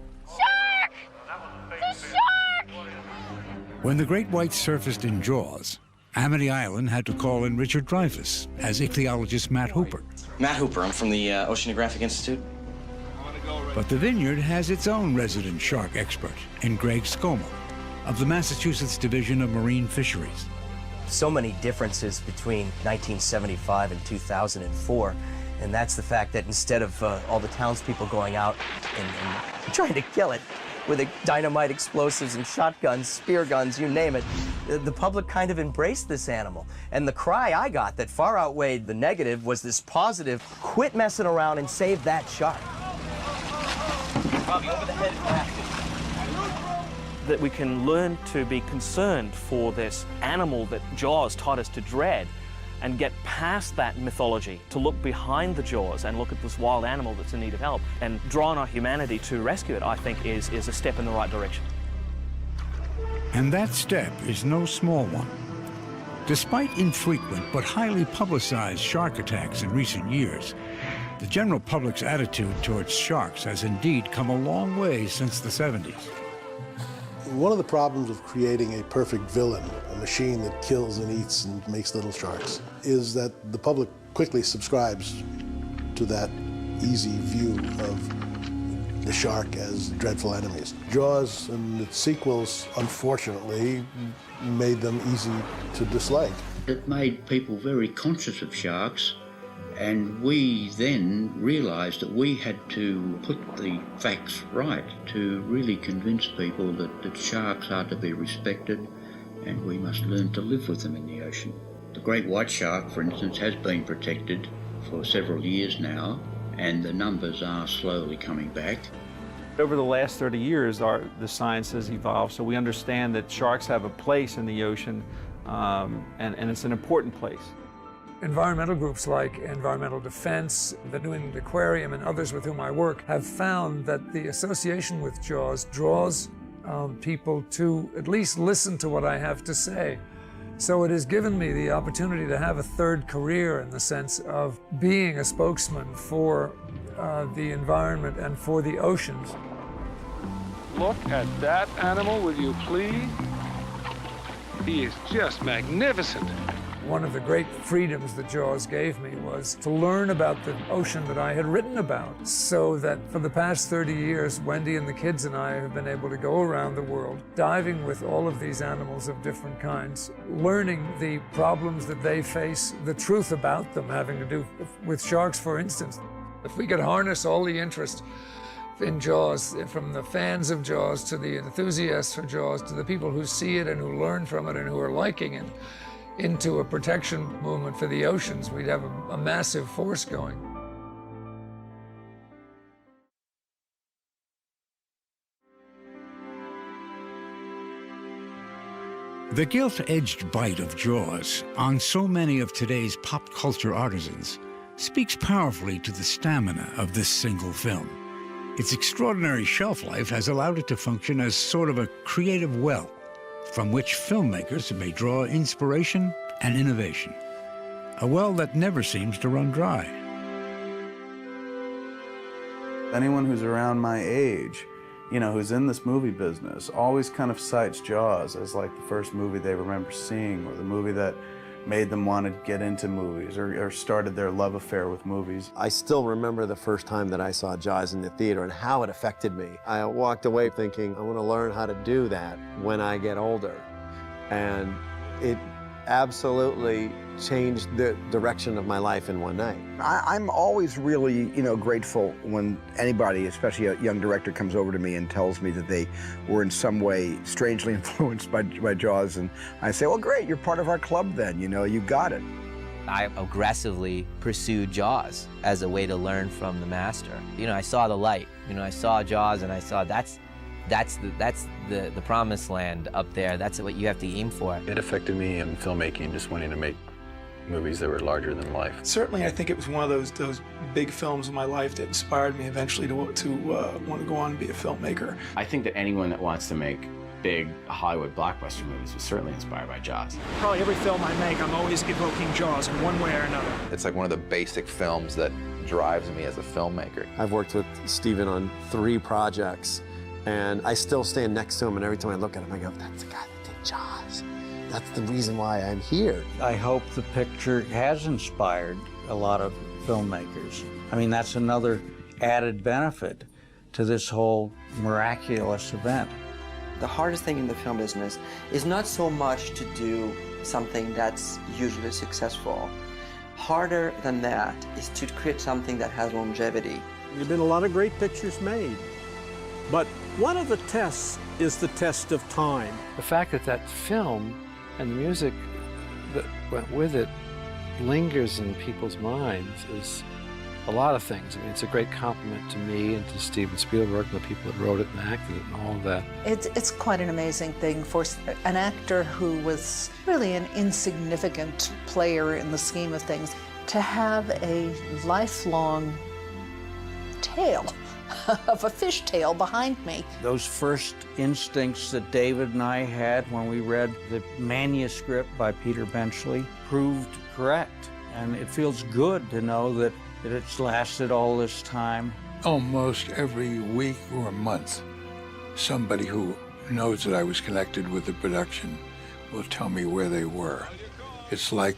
When the great white surfaced in Jaws, Amity Island had to call in Richard Dreyfuss as ichthyologist Matt Hooper. Matt Hooper, I'm from the Oceanographic Institute. But the Vineyard has its own resident shark expert in Greg Skomal of the Massachusetts Division of Marine Fisheries. So many differences between 1975 and 2004, and that's the fact that instead of all the townspeople going out and trying to kill it with dynamite explosives and shotguns, spear guns, you name it, the public kind of embraced this animal. And the cry I got that far outweighed the negative was this positive, quit messing around and save that shark. Bobby, over the head and back. That we can learn to be concerned for this animal that Jaws taught us to dread and get past that mythology, to look behind the jaws and look at this wild animal that's in need of help and draw on our humanity to rescue it, I think is a step in the right direction. And that step is no small one. Despite infrequent but highly publicized shark attacks in recent years, the general public's attitude towards sharks has indeed come a long way since the 70s. One of the problems of creating a perfect villain, a machine that kills and eats and makes little sharks, is that the public quickly subscribes to that easy view of the shark as dreadful enemies. Jaws and its sequels, unfortunately, made them easy to dislike. It made people very conscious of sharks, and we then realised that we had to put the facts right to really convince people that sharks are to be respected and we must learn to live with them in the ocean. The great white shark, for instance, has been protected for several years now, and the numbers are slowly coming back. Over the last 30 years, the science has evolved, so we understand that sharks have a place in the ocean, and it's an important place. Environmental groups like Environmental Defense, the New England Aquarium, and others with whom I work have found that the association with Jaws draws people to at least listen to what I have to say. So it has given me the opportunity to have a third career in the sense of being a spokesman for the environment and for the oceans. Look at that animal, will you please? He is just magnificent. One of the great freedoms that Jaws gave me was to learn about the ocean that I had written about, so that for the past 30 years, Wendy and the kids and I have been able to go around the world, diving with all of these animals of different kinds, learning the problems that they face, the truth about them, having to do with sharks, for instance. If we could harness all the interest in Jaws, from the fans of Jaws to the enthusiasts for Jaws to the people who see it and who learn from it and who are liking it, into a protection movement for the oceans, we'd have a massive force going. The gilt-edged bite of Jaws on so many of today's pop culture artisans speaks powerfully to the stamina of this single film. Its extraordinary shelf life has allowed it to function as sort of a creative well from which filmmakers may draw inspiration and innovation. A well that never seems to run dry. Anyone who's around my age, you know, who's in this movie business, always kind of cites Jaws as like the first movie they remember seeing, or the movie that made them want to get into movies, or started their love affair with movies. I still remember the first time that I saw Jaws in the theater and how it affected me. I walked away thinking, I want to learn how to do that when I get older. And it absolutely changed the direction of my life in one night. I'm always really, grateful when anybody, especially a young director, comes over to me and tells me that they were in some way strangely influenced by Jaws, and I say, well, great, you're part of our club then, you got it. I aggressively pursued Jaws as a way to learn from the master. I saw the light. I saw Jaws and I saw that's the promised land up there. That's what you have to aim for. It affected me in filmmaking, just wanting to make movies that were larger than life. Certainly, I think it was one of those big films in my life that inspired me eventually to want to go on and be a filmmaker. I think that anyone that wants to make big Hollywood blockbuster movies was certainly inspired by Jaws. Probably every film I make, I'm always evoking Jaws in one way or another. It's like one of the basic films that drives me as a filmmaker. I've worked with Steven on 3 projects, and I still stand next to him, and every time I look at him, I go, that's the guy that did Jaws. That's the reason why I'm here. I hope the picture has inspired a lot of filmmakers. I mean, that's another added benefit to this whole miraculous event. The hardest thing in the film business is not so much to do something that's usually successful. Harder than that is to create something that has longevity. There have been a lot of great pictures made, but one of the tests is the test of time. The fact that that film and the music that went with it lingers in people's minds is a lot of things. I mean, it's a great compliment to me and to Steven Spielberg and the people that wrote it and acted it and all of that. It's quite an amazing thing for an actor who was really an insignificant player in the scheme of things to have a lifelong tale of a fishtail behind me. Those first instincts that David and I had when we read the manuscript by Peter Benchley proved correct. And it feels good to know that it's lasted all this time. Almost every week or month, somebody who knows that I was connected with the production will tell me where they were. It's like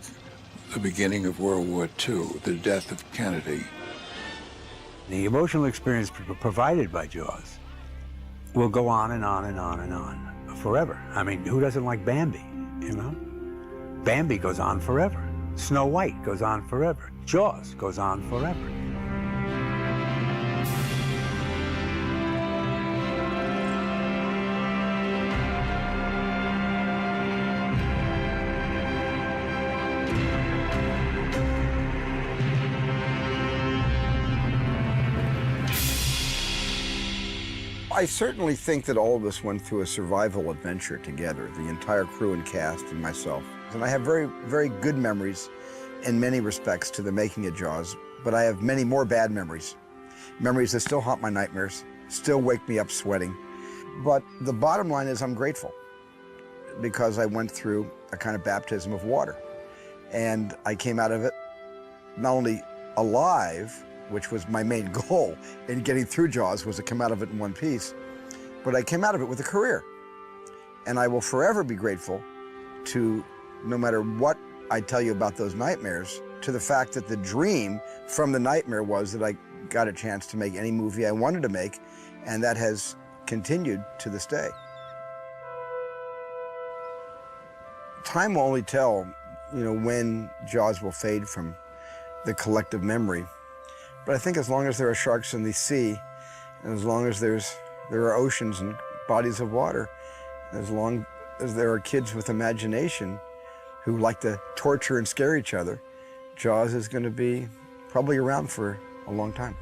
the beginning of World War II, the death of Kennedy. The emotional experience provided by Jaws will go on and on and on and on forever. I mean, who doesn't like Bambi, Bambi goes on forever. Snow White goes on forever. Jaws goes on forever. I certainly think that all of us went through a survival adventure together, the entire crew and cast and myself. And I have very, very good memories in many respects to the making of Jaws, but I have many more bad memories. Memories that still haunt my nightmares, still wake me up sweating. But the bottom line is I'm grateful because I went through a kind of baptism of water. And I came out of it not only alive, which was my main goal in getting through Jaws, was to come out of it in one piece. But I came out of it with a career. And I will forever be grateful to, no matter what I tell you about those nightmares to the fact that the dream from the nightmare was that I got a chance to make any movie I wanted to make, and that has continued to this day. Time will only tell, when Jaws will fade from the collective memory. But I think as long as there are sharks in the sea, and as long as there are oceans and bodies of water, as long as there are kids with imagination who like to torture and scare each other, Jaws is going to be probably around for a long time.